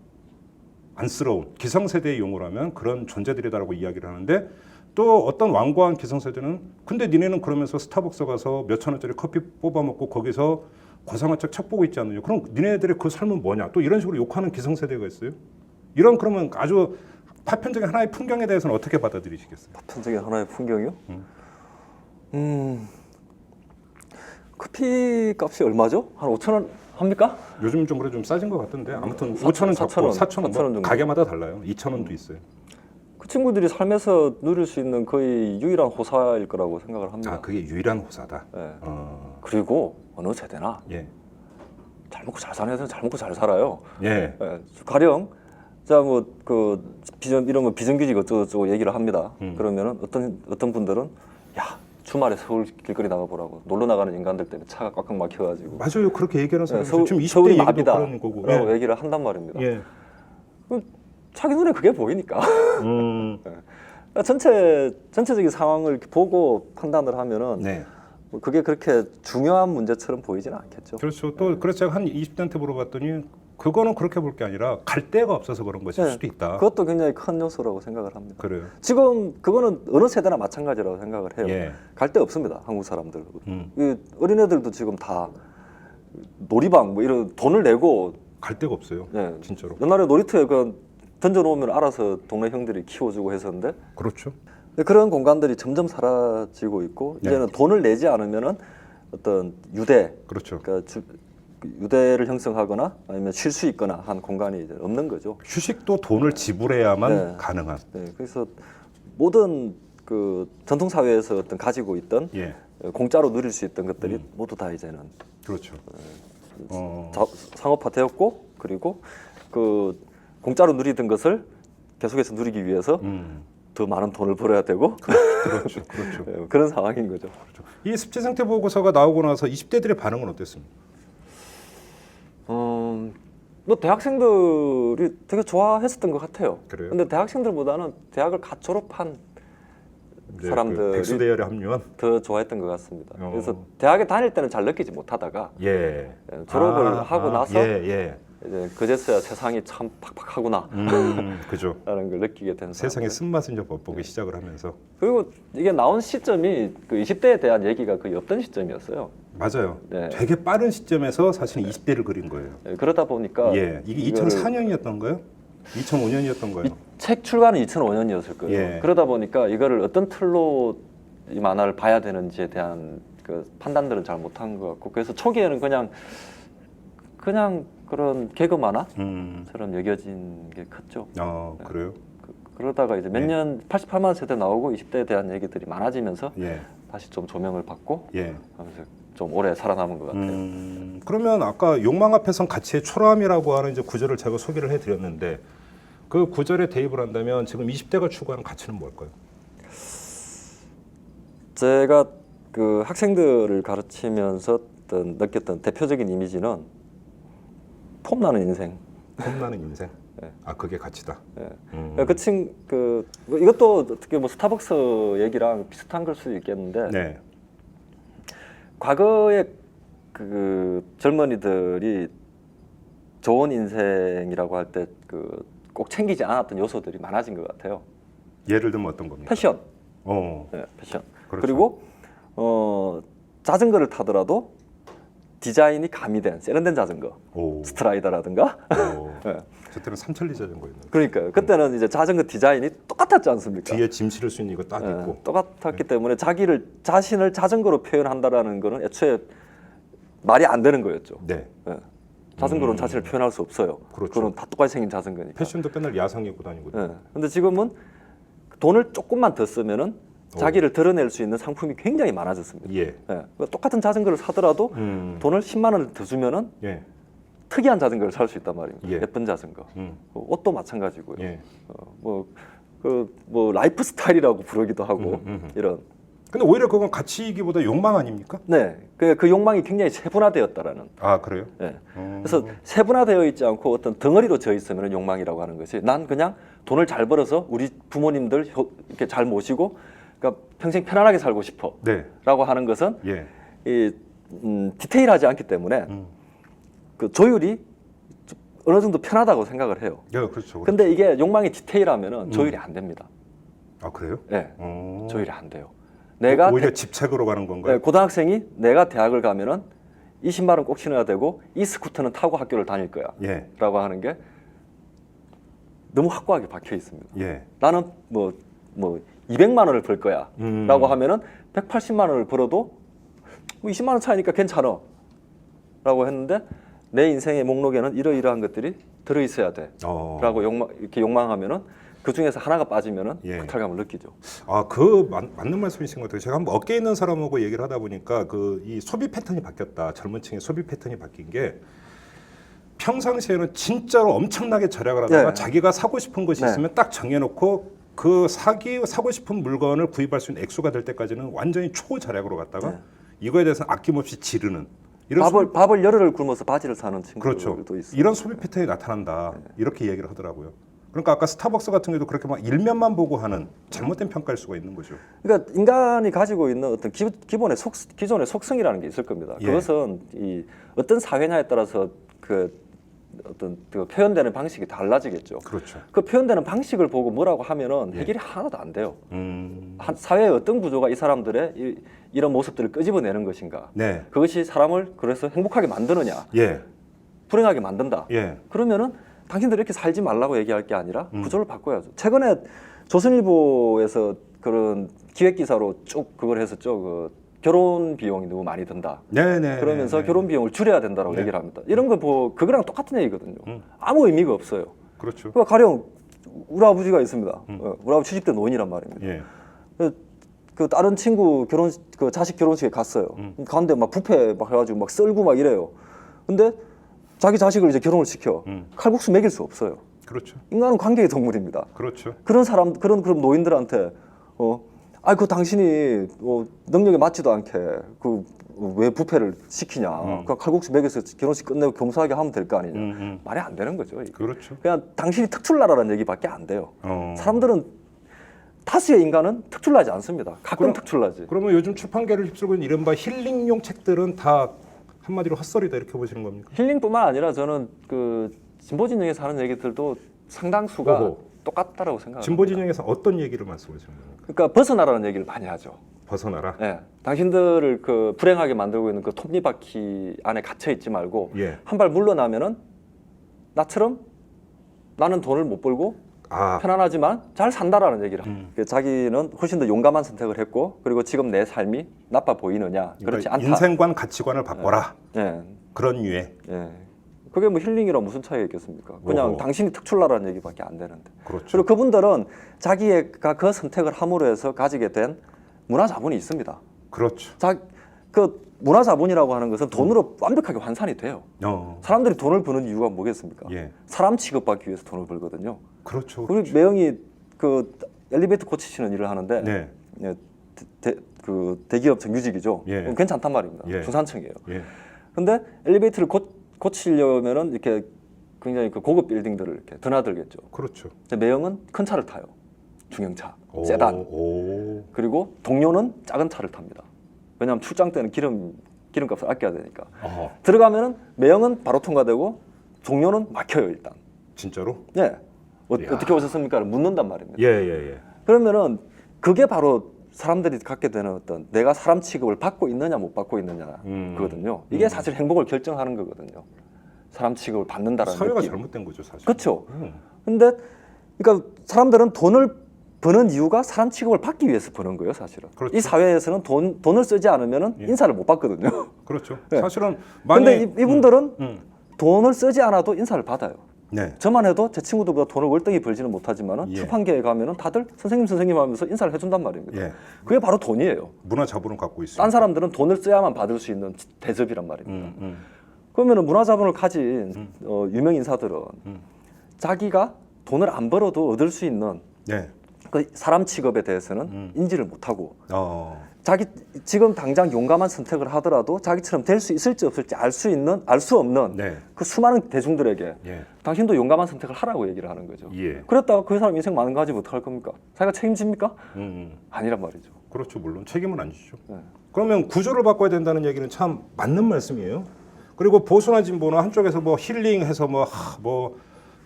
안쓰러운 기성세대의 용어로 하면 그런 존재들이다라고 이야기를 하는데, 또 어떤 완고한 기성세대는 근데 니네는 그러면서 스타벅스 가서 몇천 원짜리 커피 뽑아 먹고 거기서 고상한 책 보고 있지 않느냐. 그럼 니네들의 그 삶은 뭐냐. 또 이런 식으로 욕하는 기성세대가 있어요. 이런 그러면 아주 파편적인 하나의 풍경에 대해서는 어떻게 받아들이시겠어요? 파편적인 하나의 풍경이요? 커피 값이 얼마죠? 한 5천 원 합니까? 요즘 좀 그래 좀 싸진 것 같던데 아무튼 5천 원 잡고 4천 원 정도. 가게마다 달라요. 2천 원도 있어요. 그 친구들이 삶에서 누릴 수 있는 거의 유일한 호사일 거라고 생각을 합니다. 아, 그게 유일한 호사다. 네. 그리고 어느 세대나 예. 잘 먹고 잘 사는 애들은 잘 먹고 잘 살아요. 예. 네. 가령 자 뭐 그 이런 거 비정규직 어쩌고 얘기를 합니다. 그러면은 어떤 분들은 야 주말에 서울 길거리 나가보라고 놀러 나가는 인간들 때문에 차가 꽉꽉 막혀가지고 맞아요. 그렇게 얘기하는 사람이 네, 지금 20대 서울이 얘기도 마비다 그런 거고. 라고 예. 얘기를 한단 말입니다. 예. 자기 눈에 그게 보이니까 전체적인 상황을 이렇게 보고 판단을 하면은 네. 뭐 그게 그렇게 중요한 문제처럼 보이지는 않겠죠. 그렇죠. 또 그래서 제가 한 20대한테 물어봤더니 그거는 그렇게 볼 게 아니라 갈 데가 없어서 그런 것일 네, 수도 있다. 그것도 굉장히 큰 요소라고 생각을 합니다. 그래요. 지금 그거는 어느 세대나 마찬가지라고 생각을 해요. 예. 갈 데 없습니다. 한국 사람들. 이 어린애들도 지금 다 놀이방 뭐 이런 돈을 내고 갈 데가 없어요. 예, 진짜로. 옛날에 놀이터에 그 던져놓으면 알아서 동네 형들이 키워주고 했었는데 그렇죠. 근데 그런 공간들이 점점 사라지고 있고 네. 이제는 돈을 내지 않으면은 어떤 유대, 그렇죠. 그러니까 유대를 형성하거나 아니면 쉴 수 있거나 한 공간이 이제 없는 거죠. 휴식도 돈을 지불해야만 네. 가능한. 네, 그래서 모든 그 전통 사회에서 어떤 가지고 있던 예. 공짜로 누릴 수 있던 것들이 모두 다 이제는 그렇죠. 상업화되었고 그리고 그 공짜로 누리던 것을 계속해서 누리기 위해서 더 많은 돈을 벌어야 되고 그렇죠. 그렇죠. 네, 그런 상황인 거죠. 그렇죠. 이 습지 생태 보고서가 나오고 나서 20대들의 반응은 어땠습니까? 뭐 대학생들이 되게 좋아했었던 것 같아요. 그래요? 근데 대학생들보다는 대학을 갓 졸업한 이제 사람들이 그 백수대열에 합류한. 더 좋아했던 것 같습니다. 그래서 대학에 다닐 때는 잘 느끼지 못하다가 예. 졸업을 하고 나서 예. 이제 그제서야 세상이 참 팍팍하구나 그죠. 라는 걸 느끼게 된 세상의 사람들. 쓴맛을 이제 맛보기 시작을 하면서. 그리고 이게 나온 시점이 그 20대에 대한 얘기가 거의 없던 시점이었어요. 맞아요. 네. 되게 빠른 시점에서 사실 20대를 그린 거예요. 그러다 보니까 예. 이게 2004년이었던가요? 2005년이었던가요? 책 출간은 2005년이었을 거예요. 예. 그러다 보니까 이거를 어떤 틀로 이 만화를 봐야 되는지에 대한 그 판단들은 잘 못한 것 같고 그래서 초기에는 그냥 그런 개그 만화처럼 여겨진 게 컸죠. 그래요? 그러다가 이제 몇 년 88만 세대 나오고 20대에 대한 얘기들이 많아지면서 예. 다시 좀 조명을 받고 예. 하면서 좀 오래 살아남은 것 같아요. 그러면 아까 욕망 앞에선 가치의 초라함이라고 하는 이제 구절을 제가 소개를 해드렸는데 그 구절에 대입을 한다면 지금 20대가 추구하는 가치는 뭘까요? 제가 그 학생들을 가르치면서 느꼈던 대표적인 이미지는 폼나는 인생. 폼나는 인생. 네. 아 그게 가치다. 네. 뭐 이것도 어떻게 뭐 스타벅스 얘기랑 비슷한 걸 수도 있겠는데 네. 과거에 그 젊은이들이 좋은 인생이라고 할 때 그 꼭 챙기지 않았던 요소들이 많아진 것 같아요. 예를 들면 어떤 겁니까? 패션, 네, 패션. 그렇죠. 그리고 자전거를 타더라도 디자인이 가미된 세련된 자전거, 스트라이더라든가. 네. 저 때는 삼천리 자전거였는데. 그러니까요. 그때는 이제 자전거 디자인이 똑같았지 않습니까? 뒤에 짐 실을 수 있는 이거 딱 있고. 똑같았기 때문에 자신을 자전거로 표현한다라는 거는 애초에 말이 안 되는 거였죠. 네. 자전거로는 자신을 표현할 수 없어요. 그렇죠. 그건 다 똑같이 생긴 자전거니까. 패션도 맨날 야상 입고 다니고. 근데 지금은 돈을 조금만 더 쓰면은 자기를 드러낼 수 있는 상품이 굉장히 많아졌습니다. 예. 똑같은 자전거를 사더라도 돈을 10만 원을 더 주면은 예. 특이한 자전거를 살 수 있단 말입니다. 예. 예쁜 자전거. 옷도 마찬가지고요. 예. 뭐 라이프 스타일이라고 부르기도 하고 이런. 근데 오히려 그건 가치이기보다 욕망 아닙니까? 네, 그 욕망이 굉장히 세분화되었다라는. 아 그래요? 네. 그래서 세분화되어 있지 않고 어떤 덩어리로 져 있으면 욕망이라고 하는 것이, 난 그냥 돈을 잘 벌어서 우리 부모님들 이렇게 잘 모시고, 그러니까 평생 편안하게 살고 싶어라고 네. 하는 것은 예. 이 디테일하지 않기 때문에 그 조율이 어느 정도 편하다고 생각을 해요. 예, 그렇죠. 근데 이게 욕망이 디테일하면은 조율이 안 됩니다. 아 그래요? 네, 어. 조율이 안 돼요. 내가 오히려 집착으로 가는 건가요? 네, 고등학생이 내가 대학을 가면은 이 신발은 꼭 신어야 되고 이 스쿠터는 타고 학교를 다닐 거야. 예. 라고 하는 게 너무 확고하게 박혀 있습니다. 예. 나는 뭐 200만 원을 벌 거야. 라고 하면은 180만 원을 벌어도 뭐 20만 원 차이니까 괜찮아. 라고 했는데 내 인생의 목록에는 이러이러한 것들이 들어 있어야 돼. 라고 이렇게 욕망하면은 그 중에서 하나가 빠지면은 예. 박탈감을 느끼죠. 아, 맞는 말씀이신 것 같아요. 제가 한번 어깨에 있는 사람하고 얘기를 하다 보니까 이 소비 패턴이 바뀌었다. 젊은 층의 소비 패턴이 바뀐 게 평상시에는 진짜로 엄청나게 절약을 하다가 네. 자기가 사고 싶은 것이 네. 있으면 딱 정해놓고 사고 싶은 물건을 구입할 수 있는 액수가 될 때까지는 완전히 초절약으로 갔다가 네. 이거에 대해서는 아낌없이 지르는 이런 밥을 열흘을 굶어서 바지를 사는 친구들도 그렇죠. 있어요. 이런 소비 패턴이 나타난다. 이렇게 얘기를 하더라고요. 그러니까 아까 스타벅스 같은 경우도 그렇게 막 일면만 보고 하는 잘못된 평가일 수가 있는 거죠. 그러니까 인간이 가지고 있는 어떤 기존의 속성이라는 게 있을 겁니다. 예. 그것은 어떤 사회냐에 따라서 어떤 표현되는 방식이 달라지겠죠. 그렇죠. 그 표현되는 방식을 보고 뭐라고 하면은 예. 해결이 하나도 안 돼요. 사회의 어떤 구조가 이 사람들의 이런 모습들을 끄집어내는 것인가. 네. 그것이 사람을 그래서 행복하게 만드느냐, 예. 불행하게 만든다. 예. 그러면은 당신들 이렇게 살지 말라고 얘기할 게 아니라 구조를 바꿔야죠. 최근에 조선일보에서 그런 기획 기사로 쭉 그걸 했었죠. 그 결혼 비용이 너무 많이 든다. 네네. 그러면서 네네. 결혼 비용을 줄여야 된다고 네. 얘기를 합니다. 이런 거 그거랑 똑같은 얘기거든요. 아무 의미가 없어요. 그렇죠. 그러니까 가령 우리 아버지가 있습니다. 우리 아버지 70대 노인이란 말입니다. 예. 그 다른 친구 그 자식 결혼식에 갔어요. 가는데 막 뷔페 막 해가지고 막 썰고 막 이래요. 근데 자기 자식을 이제 결혼을 시켜 칼국수 먹일 수 없어요. 그렇죠. 인간은 관계의 동물입니다. 그렇죠. 그런 그런 노인들한테 그 당신이 능력에 맞지도 않게 왜 뷔페를 시키냐? 그 칼국수 먹여서 결혼식 끝내고 겸사하게 하면 될 거 아니냐? 말이 안 되는 거죠. 이게. 그렇죠. 그냥 당신이 특출나라는 얘기밖에 안 돼요. 어. 사람들은 다수의 인간은 특출나지 않습니다. 가끔 특출나지. 그러면 요즘 출판계를 휩쓸고 있는 이른바 힐링용 책들은 다 한마디로 헛소리다 이렇게 보시는 겁니까? 힐링뿐만 아니라 저는 그 진보 진영에서 하는 얘기들도 상당수가 오호. 똑같다라고 생각합니다. 진보 진영에서 어떤 얘기를 말씀하시는 겁니까? 그러니까 벗어나라는 얘기를 많이 하죠. 벗어나라. 예, 당신들을 그 불행하게 만들고 있는 그 톱니바퀴 안에 갇혀 있지 말고 예. 한 발 물러나면은 나처럼 나는 돈을 못 벌고 편안하지만 잘 산다라는 얘기를 합니다. 자기는 훨씬 더 용감한 선택을 했고 그리고 지금 내 삶이 나빠 보이느냐? 그렇지 그러니까 않다. 인생관 가치관을 바꿔라. 예, 그런 유의. 예. 그게 뭐 힐링이랑 무슨 차이가 있겠습니까? 그냥 오호. 당신이 특출나라는 얘기밖에 안 되는데. 그렇죠. 그리고 그분들은 자기가 그 선택을 함으로 해서 가지게 된 문화 자본이 있습니다. 그렇죠. 그 문화 자본이라고 하는 것은 돈으로 완벽하게 환산이 돼요. 사람들이 돈을 버는 이유가 뭐겠습니까? 예. 사람 취급받기 위해서 돈을 벌거든요. 그렇죠. 우리 매형이 그 엘리베이터 고치시는 일을 하는데 네. 예, 그 대기업 정규직이죠. 예. 괜찮단 말입니다. 예. 중산층이에요. 예. 근데 엘리베이터를 고치려면은 이렇게 굉장히 그 고급 빌딩들을 이렇게 드나들겠죠. 그렇죠. 근데 매형은 큰 차를 타요. 중형차, 세단. 오. 그리고 동료는 작은 차를 탑니다. 왜냐하면 출장 때는 기름값을 아껴야 되니까. 어허. 들어가면은 매형은 바로 통과되고 동료는 막혀요 일단. 진짜로? 예. 이야. 어떻게 오셨습니까? 묻는단 말입니다. 예. 그러면은 그게 바로 사람들이 갖게 되는 어떤 내가 사람 취급을 받고 있느냐 못 받고 있느냐 그거든요. 이게 사실 행복을 결정하는 거거든요. 사람 취급을 받는다라는 사회가 느낌. 잘못된 거죠, 사실. 그렇죠. 근데 그러니까 사람들은 돈을 버는 이유가 사람 취급을 받기 위해서 버는 거예요, 사실은. 그렇죠. 이 사회에서는 돈을 쓰지 않으면은 예. 인사를 못 받거든요. 그렇죠. 네. 사실은 근데 이분들은 돈을 돈을 쓰지 않아도 인사를 받아요. 네. 저만 해도 제 친구들보다 돈을 월등히 벌지는 못하지만은 예. 출판계에 가면은 다들 선생님 하면서 인사를 해준단 말입니다. 예. 그게 바로 돈이에요. 문화 자본을 갖고 있어요. 딴 사람들은 돈을 써야만 받을 수 있는 대접이란 말입니다. 그러면은 문화자본을 가진 유명 인사들은 자기가 돈을 안 벌어도 얻을 수 있는 네. 그 사람 취급에 대해서는 인지를 못하고 자기 지금 당장 용감한 선택을 하더라도 자기처럼 될 수 있을지 없을지 알 수 없는 네. 그 수많은 대중들에게 예. 당신도 용감한 선택을 하라고 얘기를 하는 거죠. 예. 그랬다가 그 사람 인생 망가지면 어떡할 겁니까? 자기가 책임집니까? 아니란 말이죠. 그렇죠. 물론 책임은 안 지죠. 네. 그러면 구조를 바꿔야 된다는 얘기는 참 맞는 말씀이에요. 그리고 보수나 진보는 한쪽에서 뭐 힐링해서 뭐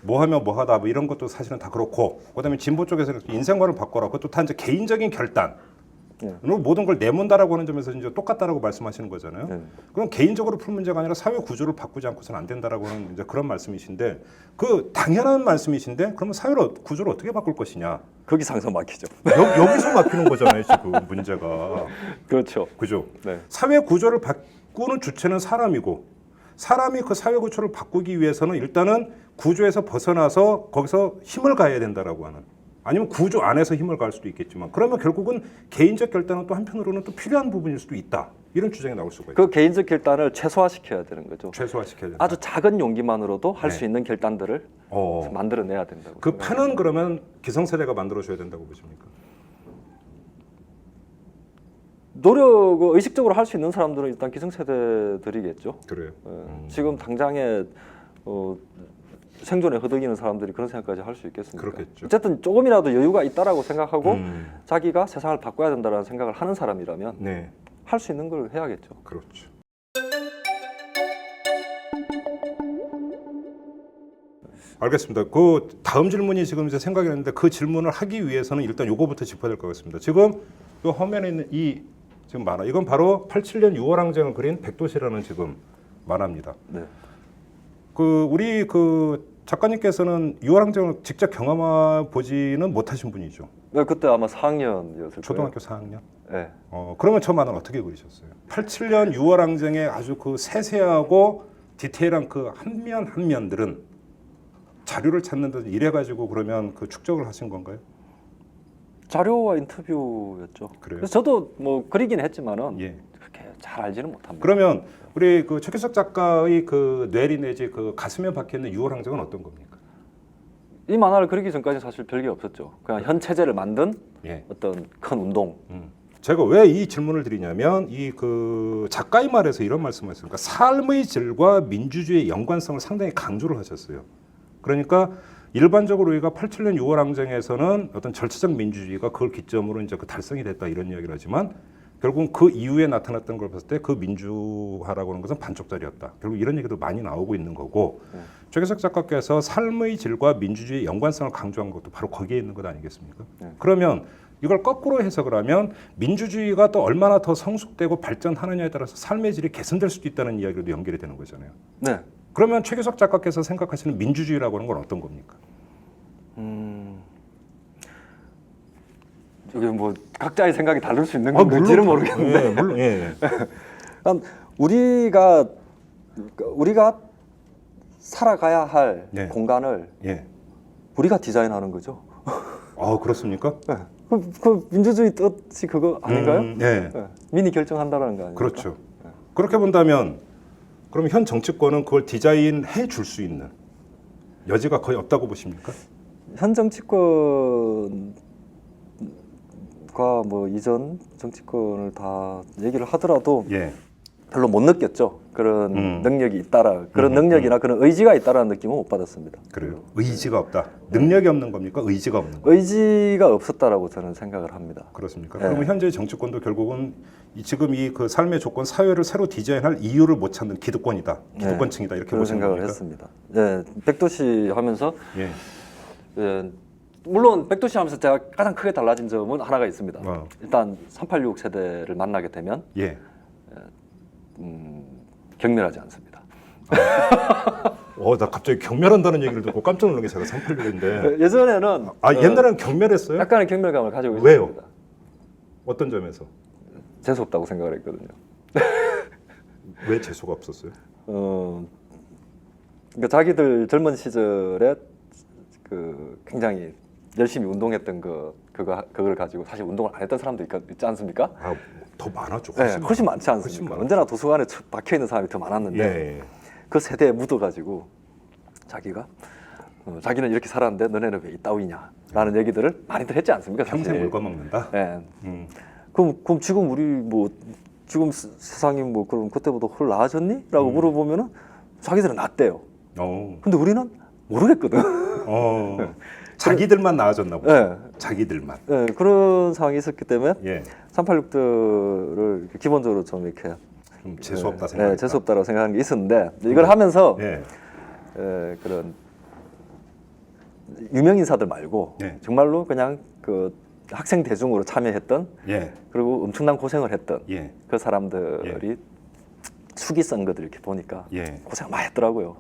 하면 뭐 하다 뭐 이런 것도 사실은 다 그렇고, 그다음에 진보 쪽에서는 인생관을 바꿔라. 그것도 다 이제 개인적인 결단. 네. 모든 걸 내몬다라고 하는 점에서 이제 똑같다라고 말씀하시는 거잖아요. 네. 그럼 개인적으로 풀 문제가 아니라 사회 구조를 바꾸지 않고서는 안 된다라고 하는 이제 그런 말씀이신데, 그 당연한 말씀이신데, 그러면 사회를 구조를 어떻게 바꿀 것이냐? 거기 상상 막히죠. 여기서 막히는 거잖아요, 지금 문제가. 그렇죠. 그죠? 네. 사회 구조를 바꾸는 주체는 사람이고, 사람이 그 사회 구조를 바꾸기 위해서는 일단은 구조에서 벗어나서 거기서 힘을 가해야 된다라고 하는, 아니면 구조 안에서 힘을 가할 수도 있겠지만, 그러면 결국은 개인적 결단은 또 한편으로는 또 필요한 부분일 수도 있다, 이런 주장이 나올 수가 있죠. 그 개인적 결단을 최소화시켜야 되는 거죠. 최소화시켜야 된다. 아주 작은 용기만으로도 할 수 네. 있는 결단들을 만들어내야 된다고. 그 판은 그러면 기성세대가 만들어줘야 된다고 보십니까? 노력을 의식적으로 할 수 있는 사람들은 일단 기성세대들이겠죠. 그래요. 지금 당장에 생존에 허덕이는 사람들이 그런 생각까지 할 수 있겠습니까? 그렇겠죠. 어쨌든 조금이라도 여유가 있다라고 생각하고 자기가 세상을 바꿔야 된다라는 생각을 하는 사람이라면 네, 할 수 있는 걸 해야겠죠. 그렇죠. 알겠습니다. 그 다음 질문이 지금 이제 생각이 났는데, 그 질문을 하기 위해서는 일단 요거부터 짚어야 될 것 같습니다. 지금 요 화면에 있는 이 지금 만화, 이건 바로 87년 6월 항쟁을 그린 백도시라는 지금 만화입니다. 네. 그 우리 그 작가님께서는 6월 항쟁을 직접 경험해 보지는 못하신 분이죠. 네, 그때 아마 4학년이었을 초등학교 4학년. 네. 그러면 저 만화를 어떻게 그리셨어요? 87년 6월 항쟁의 아주 그 세세하고 디테일한 그 한 면 한 면들은 자료를 찾는 데 이래가지고 그러면 그 축적을 하신 건가요? 자료와 인터뷰였죠. 그래요? 그래서 저도 뭐 그리긴 했지만은 예. 그렇게 잘 알지는 못합니다. 그러면 우리 그 최규석 작가의 그 뇌리 내지 그 가슴에 박혀 있는 6월 항쟁은 어떤 겁니까? 이 만화를 그리기 전까지 사실 별게 없었죠. 그냥 현 체제를 만든 예. 어떤 큰 운동. 제가 왜 이 질문을 드리냐면, 이 그 작가의 말에서 이런 말씀을 했습니다. 삶의 질과 민주주의의 연관성을 상당히 강조를 하셨어요. 그러니까 일반적으로 우리가 87년 6월 항쟁에서는 어떤 절차적 민주주의가 그걸 기점으로 이제 그 달성이 됐다, 이런 이야기를 하지만, 결국은 그 이후에 나타났던 걸 봤을 때 그 민주화라고 하는 것은 반쪽짜리였다. 결국 이런 얘기도 많이 나오고 있는 거고, 최규석 작가께서 삶의 질과 민주주의의 연관성을 강조한 것도 바로 거기에 있는 것 아니겠습니까? 그러면 이걸 거꾸로 해석을 하면 민주주의가 또 얼마나 더 성숙되고 발전하느냐에 따라서 삶의 질이 개선될 수도 있다는 이야기로도 연결이 되는 거잖아요. 네. 그러면 최규석 작가께서 생각하시는 민주주의라고 하는 건 어떤 겁니까? 이게 뭐 각자의 생각이 다를 수 있는 건지는 모르겠는데, 예, 물론 예. 우리가 살아가야 할 네. 공간을 예. 우리가 디자인하는 거죠. 그렇습니까? 네. 그 민주주의 뜻이 그거 아닌가요? 네. 네. 민이 결정한다라는 거 아니에요? 그렇죠. 그렇게 본다면 그럼 현 정치권은 그걸 디자인해 줄 수 있는 여지가 거의 없다고 보십니까? 현 정치권과 뭐 이전 정치권을 다 얘기를 하더라도 예. 별로 못 느꼈죠. 그런 능력이 있다라, 그런 능력이나 그런 의지가 있다라는 느낌은 못 받았습니다. 그래요. 의지가 없다. 능력이 없는 겁니까? 의지가 없는 겁니까? 의지가 없었다라고 저는 생각을 합니다. 그렇습니까? 네. 그러면 현재 정치권도 결국은 지금 이 그 삶의 조건, 사회를 새로 디자인할 이유를 못 찾는 기득권이다. 기득권층이다. 이렇게 그런 보시는 생각을 겁니까? 했습니다. 네, 백도시 하면서 예. 물론 백도시 하면서 제가 가장 크게 달라진 점은 하나가 있습니다. 어. 일단 386 세대를 만나게 되면 예. 경멸하지 않습니다. 나 갑자기 경멸한다는 얘기를 듣고 깜짝 놀란 게 제가 386인데. 예전에는 옛날에는 경멸했어요? 약간의 경멸감을 가지고 왜요? 있습니다. 어떤 점에서? 재수 없다고 생각을 했거든요. 왜 재수가 없었어요? 그러니까 자기들 젊은 시절에 그 굉장히 열심히 운동했던 그걸 가지고 사실 운동을 안 했던 사람도 있지 않습니까? 더 많았죠. 훨씬 많지 않습니까? 훨씬 많았죠. 언제나 도서관에 박혀 있는 사람이 더 많았는데 예. 그 세대에 묻어가지고 자기가 자기는 이렇게 살았는데 너네는 왜 이따위냐라는 얘기들을 많이들 했지 않습니까? 사실. 평생 물거먹는다. 네. 그럼 지금 우리 뭐 지금 세상이 뭐 그럼 그때보다 훨 나아졌니? 라고 물어보면은 자기들은 낫대요. 근데 우리는 모르겠거든. 자기들만 나아졌나 보다. 네. 자기들만. 네, 그런 상황이 있었기 때문에 예. 386들을 기본적으로 좀 이렇게 좀 재수 없다 생각. 네, 재수 없다고 생각하는 게 있었는데 이걸 하면서 예. 그런 유명 인사들 말고 네. 정말로 그냥 그 학생 대중으로 참여했던 예. 그리고 엄청난 고생을 했던 예. 그 사람들이 수기 쓴 것들 이렇게 보니까 예. 고생 많이 했더라고요.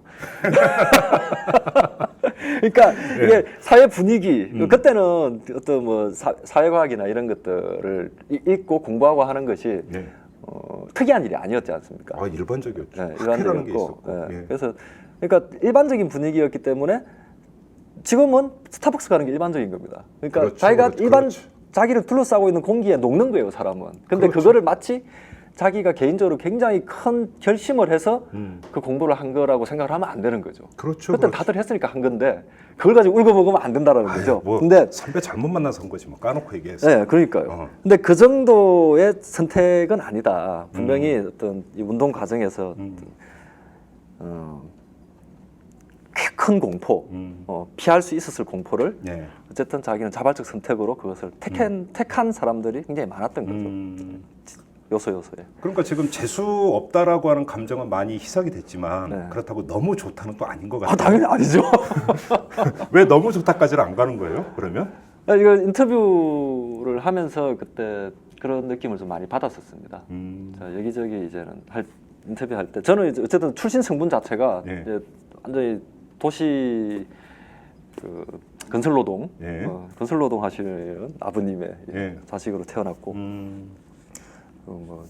그러니까 이게 사회 분위기 그때는 어떤 뭐 사회과학이나 이런 것들을 읽고 공부하고 하는 것이 네. 특이한 일이 아니었지 않습니까? 일반적이었죠. 네, 학회라는 게 일반적이었고, 있었고. 예. 그래서 그러니까 일반적인 분위기였기 때문에 지금은 스타벅스 가는 게 일반적인 겁니다. 그러니까 그렇죠, 자기가 그렇죠, 일반 그렇죠. 자기를 둘러싸고 있는 공기에 녹는 거예요, 사람은. 근데 그렇죠. 그거를 마치 자기가 개인적으로 굉장히 큰 결심을 해서 그 공부를 한 거라고 생각을 하면 안 되는 거죠. 그렇죠. 그때 다들 했으니까 한 건데 그걸 가지고 울고 먹으면 안 된다라는 거죠. 뭐 근데 선배 잘못 만나서 한 거지 뭐 까놓고 얘기했어. 네, 그러니까요. 근데 그 정도의 선택은 아니다. 분명히 어떤 이 운동 과정에서 꽤 큰 공포, 피할 수 있었을 공포를 네. 어쨌든 자기는 자발적 선택으로 그것을 택한 사람들이 굉장히 많았던 거죠. 요소에. 그러니까 지금 재수 없다라고 하는 감정은 많이 희석이 됐지만 네. 그렇다고 너무 좋다는 또 아닌 것 같아요. 당연히 아니죠. 왜 너무 좋다까지는 안 가는 거예요? 그러면? 이거 인터뷰를 하면서 그때 그런 느낌을 좀 많이 받았었습니다. 자, 여기저기 이제는 인터뷰할 때 저는 이제 어쨌든 출신 성분 자체가 예. 이제 완전히 도시 그 건설노동, 건설노동 하시는 아버님의 예. 자식으로 태어났고 뭐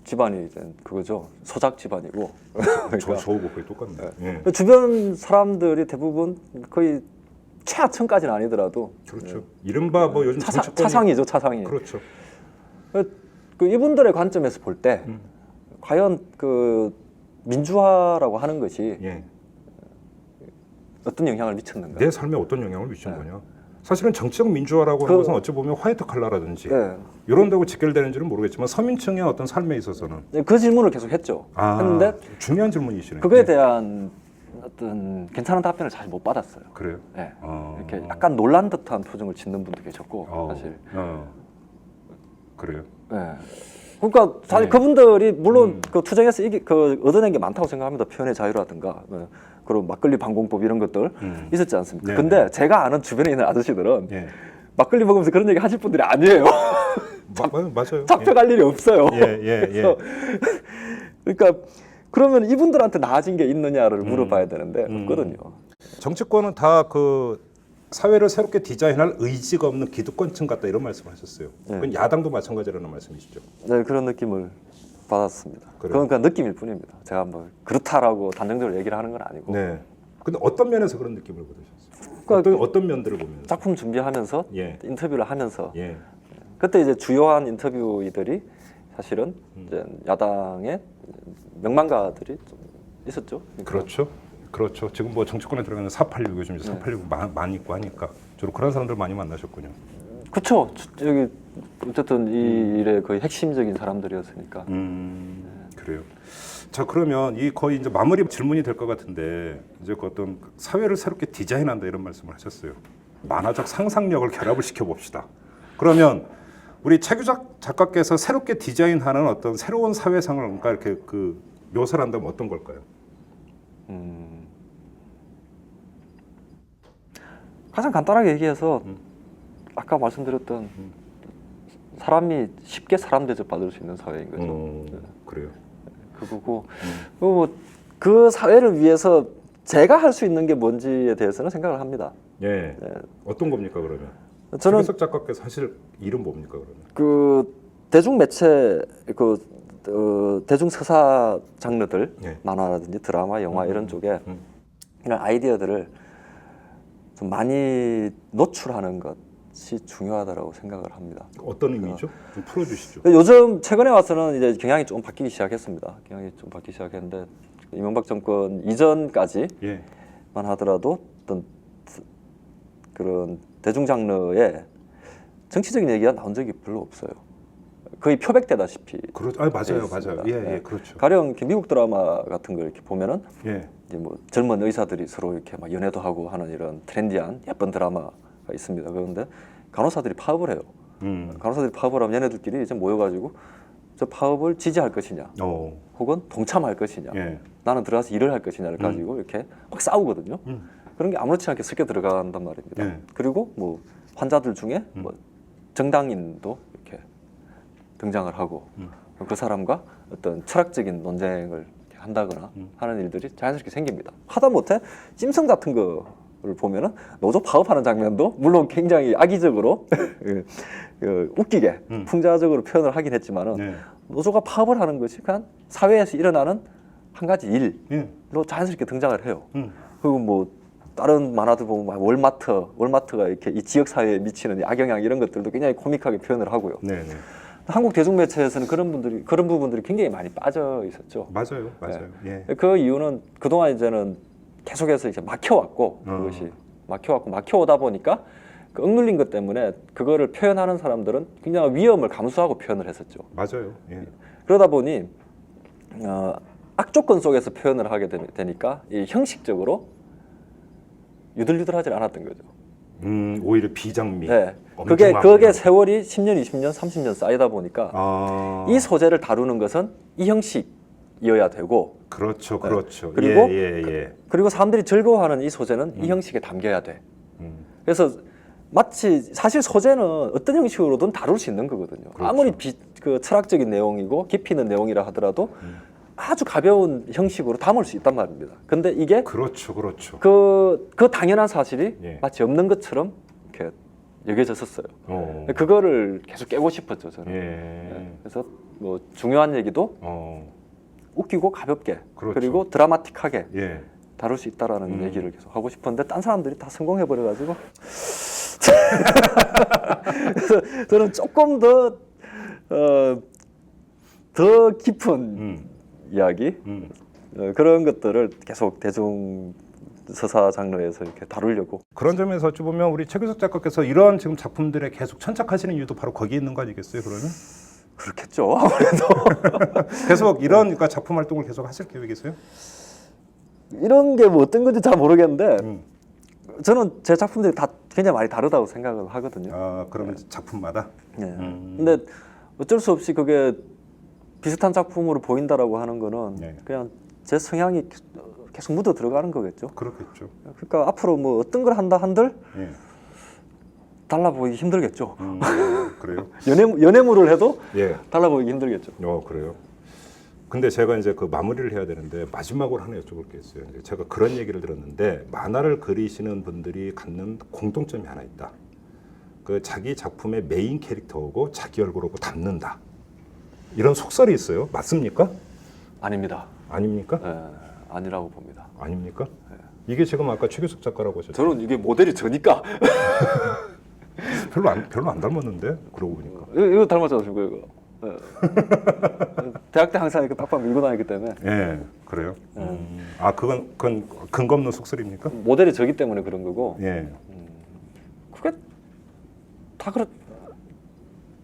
집안이 이제 그거죠, 소작 집안이고. 그러니까 저하고 거의 똑같네. 예. 주변 사람들이 대부분 거의 최하층까지는 아니더라도 그렇죠. 이른바 뭐 요즘 정치권이 차상이죠, 차상이. 그렇죠. 그 이분들의 관점에서 볼 때 과연 그 민주화라고 하는 것이 예. 어떤 영향을 미쳤는가? 내 삶에 어떤 영향을 미친 거냐? 사실은 정치적 민주화라고 하는 것은 어찌 보면 화이트 칼라라든지 이런 데고 직결되는지는 모르겠지만 서민층의 어떤 삶에 있어서는 그 질문을 계속 했죠. 했는데 중요한 질문이시네요. 그거에 대한 어떤 괜찮은 답변을 잘 못 받았어요. 그래요? 네. 이렇게 약간 놀란 듯한 표정을 짓는 분도 계셨고 사실. 그래요. 네. 그러니까 사실 그분들이 물론 그 투쟁에서 얻어낸 게 많다고 생각합니다. 표현의 자유라든가 그런 막걸리 방공법 이런 것들 있었지 않습니까? 근데 제가 아는 주변에 있는 아저씨들은 막걸리 먹으면서 그런 얘기 하실 분들이 아니에요. 맞아요. 잡혀갈 일이 없어요. 그래서 그러니까 그러면 이분들한테 나아진 게 있느냐를 물어봐야 되는데 없거든요. 정치권은 다 그 사회를 새롭게 디자인할 의지가 없는 기득권층 같다 이런 말씀을 하셨어요. 그건 야당도 마찬가지라는 말씀이시죠? 네, 그런 느낌을 받았습니다. 그래요? 그건 느낌일 뿐입니다. 제가 뭐 그렇다라고 단정적으로 얘기를 하는 건 아니고. 네. 근데 어떤 면에서 그런 느낌을 받으셨어요? 어떤 면들을 보면서? 작품 준비하면서 인터뷰를 하면서 그때 이제 주요한 인터뷰이들이 사실은 이제 야당의 명망가들이 좀 있었죠. 그렇죠. 그렇죠. 지금 뭐 정치권에 들어가는 486 요즘 486 많이 있고 하니까 주로 그런 사람들 많이 만나셨군요. 그렇죠. 여기 어쨌든 이 일의 거의 핵심적인 사람들이었으니까. 그래요. 자, 그러면 이 거의 이제 마무리 질문이 될 것 같은데 이제 그 어떤 사회를 새롭게 디자인한다 이런 말씀을 하셨어요. 만화적 상상력을 결합을 시켜 봅시다. 그러면 우리 최규작 작가께서 새롭게 디자인하는 어떤 새로운 사회상을 그러니까 이렇게 그 묘사를 한다면 어떤 걸까요? 가장 간단하게 얘기해서 아까 말씀드렸던 사람이 쉽게 사람 대접받을 수 있는 사회인 거죠. 그래요. 그거고 그 사회를 위해서 제가 할 수 있는 게 뭔지에 대해서는 생각을 합니다. 네. 어떤 겁니까 그러면? 저는 최규석 작가께서 하실 일은 뭡니까 그러면? 그 대중 매체 대중 서사 장르들 만화라든지 드라마, 영화 이런 쪽에 이런 아이디어들을 좀 많이 노출하는 것 중요하다라고 생각을 합니다. 어떤 의미죠? 좀 풀어주시죠. 요즘 최근에 와서는 이제 경향이 좀 바뀌기 시작했습니다. 경향이 좀 바뀌기 시작했는데 이명박 정권 이전까지만 예. 하더라도 어떤 그런 대중 장르에 정치적인 얘기가 나온 적이 별로 없어요. 거의 표백되다시피. 맞아요, 맞아요. 있습니다. 예, 예. 그렇죠. 가령 이렇게 미국 드라마 같은 걸 이렇게 보면은 예, 이제 뭐 젊은 의사들이 서로 이렇게 막 연애도 하고 하는 이런 트렌디한 예쁜 드라마가 있습니다. 그런데 간호사들이 파업을 해요. 간호사들이 파업을 하면 얘네들끼리 이제 모여가지고 저 파업을 지지할 것이냐, 혹은 동참할 것이냐, 예, 나는 들어가서 일을 할 것이냐를 가지고 이렇게 막 싸우거든요. 그런 게 아무렇지 않게 섞여 들어간단 말입니다. 예. 그리고 뭐 환자들 중에 뭐 정당인도 이렇게 등장을 하고 그 사람과 어떤 철학적인 논쟁을 이렇게 한다거나 하는 일들이 자연스럽게 생깁니다. 하다못해 찜성 같은 거를 보면은 노조 파업하는 장면도 물론 굉장히 악의적으로 웃기게 풍자적으로 표현을 하긴 했지만은 예. 노조가 파업을 하는 것이 그냥 사회에서 일어나는 한 가지 일로 예. 자연스럽게 등장을 해요. 그리고 뭐 다른 만화들 보면 막 월마트가 이렇게 이 지역 사회에 미치는 이 악영향 이런 것들도 굉장히 코믹하게 표현을 하고요. 네, 네. 한국 대중매체에서는 그런 부분들이 굉장히 많이 빠져 있었죠. 맞아요, 맞아요. 예. 그 이유는 그동안 이제는 계속해서 이제 막혀왔고 그것이 막혀오다 보니까 그 억눌린 것 때문에 그거를 표현하는 사람들은 굉장히 위험을 감수하고 표현을 했었죠. 맞아요. 예. 그러다 보니 악조건 속에서 표현을 하게 되니까 이 형식적으로 유들유들하지 않았던 거죠. 오히려 비장미. 네. 엄중하고. 그게 세월이 10년, 20년, 30년 쌓이다 보니까 이 소재를 다루는 것은 이 형식이어야 되고 그렇죠, 그렇죠. 그리고 예. 그리고 사람들이 즐거워하는 이 소재는 이 형식에 담겨야 돼. 그래서 마치 사실 소재는 어떤 형식으로든 다룰 수 있는 거거든요. 그렇죠. 아무리 그 철학적인 내용이고 깊이 있는 내용이라 하더라도 아주 가벼운 형식으로 담을 수 있단 말입니다. 근데 이게 그렇죠, 그렇죠. 그 당연한 사실이 예. 마치 없는 것처럼 이렇게 여겨졌었어요. 어. 그거를 계속 깨고 싶었죠, 저는. 예. 그래서 뭐 중요한 얘기도 웃기고 가볍게 그렇죠. 그리고 드라마틱하게 예. 다룰 수 있다라는 얘기를 계속 하고 싶었는데 딴 사람들이 다 성공해 버려가지고 그래서 저는 조금 더 깊은 이야기 그런 것들을 계속 대중 서사 장르에서 이렇게 다루려고. 그런 점에서 어찌 보면 우리 최규석 작가께서 이런 지금 작품들에 계속 천착하시는 이유도 바로 거기에 있는 거 아니겠어요? 그러면 그렇겠죠. 아무래도 계속 이런 그러니까 작품 활동을 계속 하실 계획이세요? 이런 게 뭐 어떤 건지 잘 모르겠는데 저는 제 작품들이 다 굉장히 많이 다르다고 생각을 하거든요. 아, 그러면 작품마다. 네. 근데 어쩔 수 없이 그게 비슷한 작품으로 보인다라고 하는 거는 네. 그냥 제 성향이 계속 묻어 들어가는 거겠죠. 그렇겠죠. 그러니까 앞으로 뭐 어떤 걸 한다 한들 예. 달라 보이기 힘들겠죠. 그래요? 연애물을 해도 예. 달라 보이기 힘들겠죠. 그래요. 근데 제가 이제 그 마무리를 해야 되는데 마지막으로 하나 여쭤볼 게 있어요. 이제 제가 그런 얘기를 들었는데 만화를 그리시는 분들이 갖는 공통점이 하나 있다. 그 자기 작품의 메인 캐릭터고 자기 얼굴하고 닮는다. 이런 속설이 있어요. 맞습니까? 아닙니다. 아닙니까? 아니라고 봅니다. 아닙니까? 이게 지금 아까 최규석 작가라고 하셨죠. 저는 이게 모델이 저니까 별로 안 닮았는데 그러고 보니까. 이거 닮았잖아요, 이거. 대학 때 항상 이렇게 딱밤 밀고 다녔기 때문에. 예, 그래요. 아, 그건 근거 없는 속설입니까? 모델이 저기 때문에 그런 거고. 예. 그게 다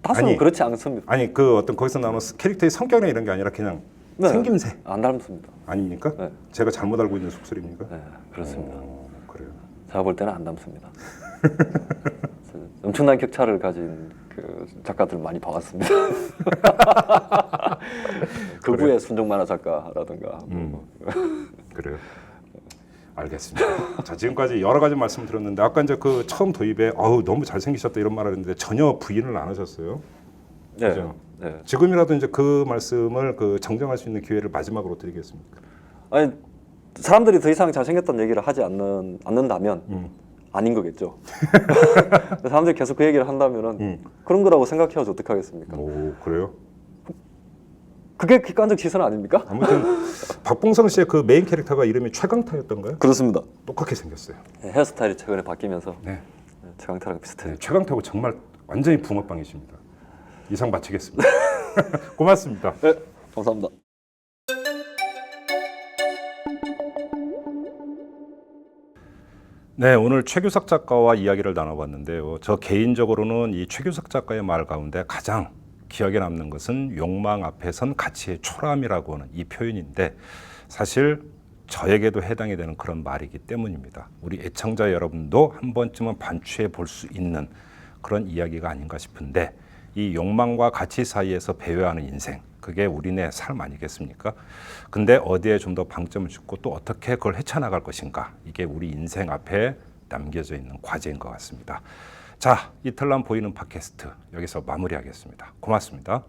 다수는 아니, 그렇지 않습니다. 아니 그 어떤 거기서 나오는 캐릭터의 성격이나 이런 게 아니라 그냥 생김새 안 닮습니다. 아닙니까? 네. 제가 잘못 알고 있는 속설입니까? 네, 그렇습니다. 그래요. 제가 볼 때는 안 닮습니다. 엄청난 격차를 가진 그 작가들 많이 봐왔습니다. 극우의 순정 만화 작가라든가. 그래요. 알겠습니다. 자, 지금까지 여러 가지 말씀을 드렸는데 아까 이제 그 처음 도입에 너무 잘생기셨다 이런 말을 했는데 전혀 부인을 안 하셨어요. 네. 그죠? 네. 지금이라도 이제 그 말씀을 그 정정할 수 있는 기회를 마지막으로 드리겠습니다. 아니 사람들이 더 이상 잘생겼다는 얘기를 하지 않는다면 아닌 거겠죠. 사람들이 계속 그 얘기를 한다면은 그런 거라고 생각해야지 어떡하겠습니까? 오, 그래요? 그게 객관적 시선 아닙니까? 아무튼 박봉성 씨의 그 메인 캐릭터가 이름이 최강타였던가요? 그렇습니다. 똑같게 생겼어요. 헤어스타일이 최근에 바뀌면서 네. 최강태랑 비슷해요. 네, 최강태하고 정말 완전히 붕어빵이십니다. 이상 마치겠습니다. 고맙습니다. 네, 감사합니다. 네, 오늘 최규석 작가와 이야기를 나눠봤는데요. 저 개인적으로는 이 최규석 작가의 말 가운데 가장 기억에 남는 것은 욕망 앞에선 가치의 초라함이라고 하는 이 표현인데 사실 저에게도 해당이 되는 그런 말이기 때문입니다. 우리 애청자 여러분도 한 번쯤은 반추해 볼 수 있는 그런 이야기가 아닌가 싶은데 이 욕망과 가치 사이에서 배회하는 인생, 그게 우리네 삶 아니겠습니까? 근데 어디에 좀 더 방점을 짓고 또 어떻게 그걸 헤쳐나갈 것인가, 이게 우리 인생 앞에 남겨져 있는 과제인 것 같습니다. 자, 이탈남 보이는 팟캐스트 여기서 마무리하겠습니다. 고맙습니다.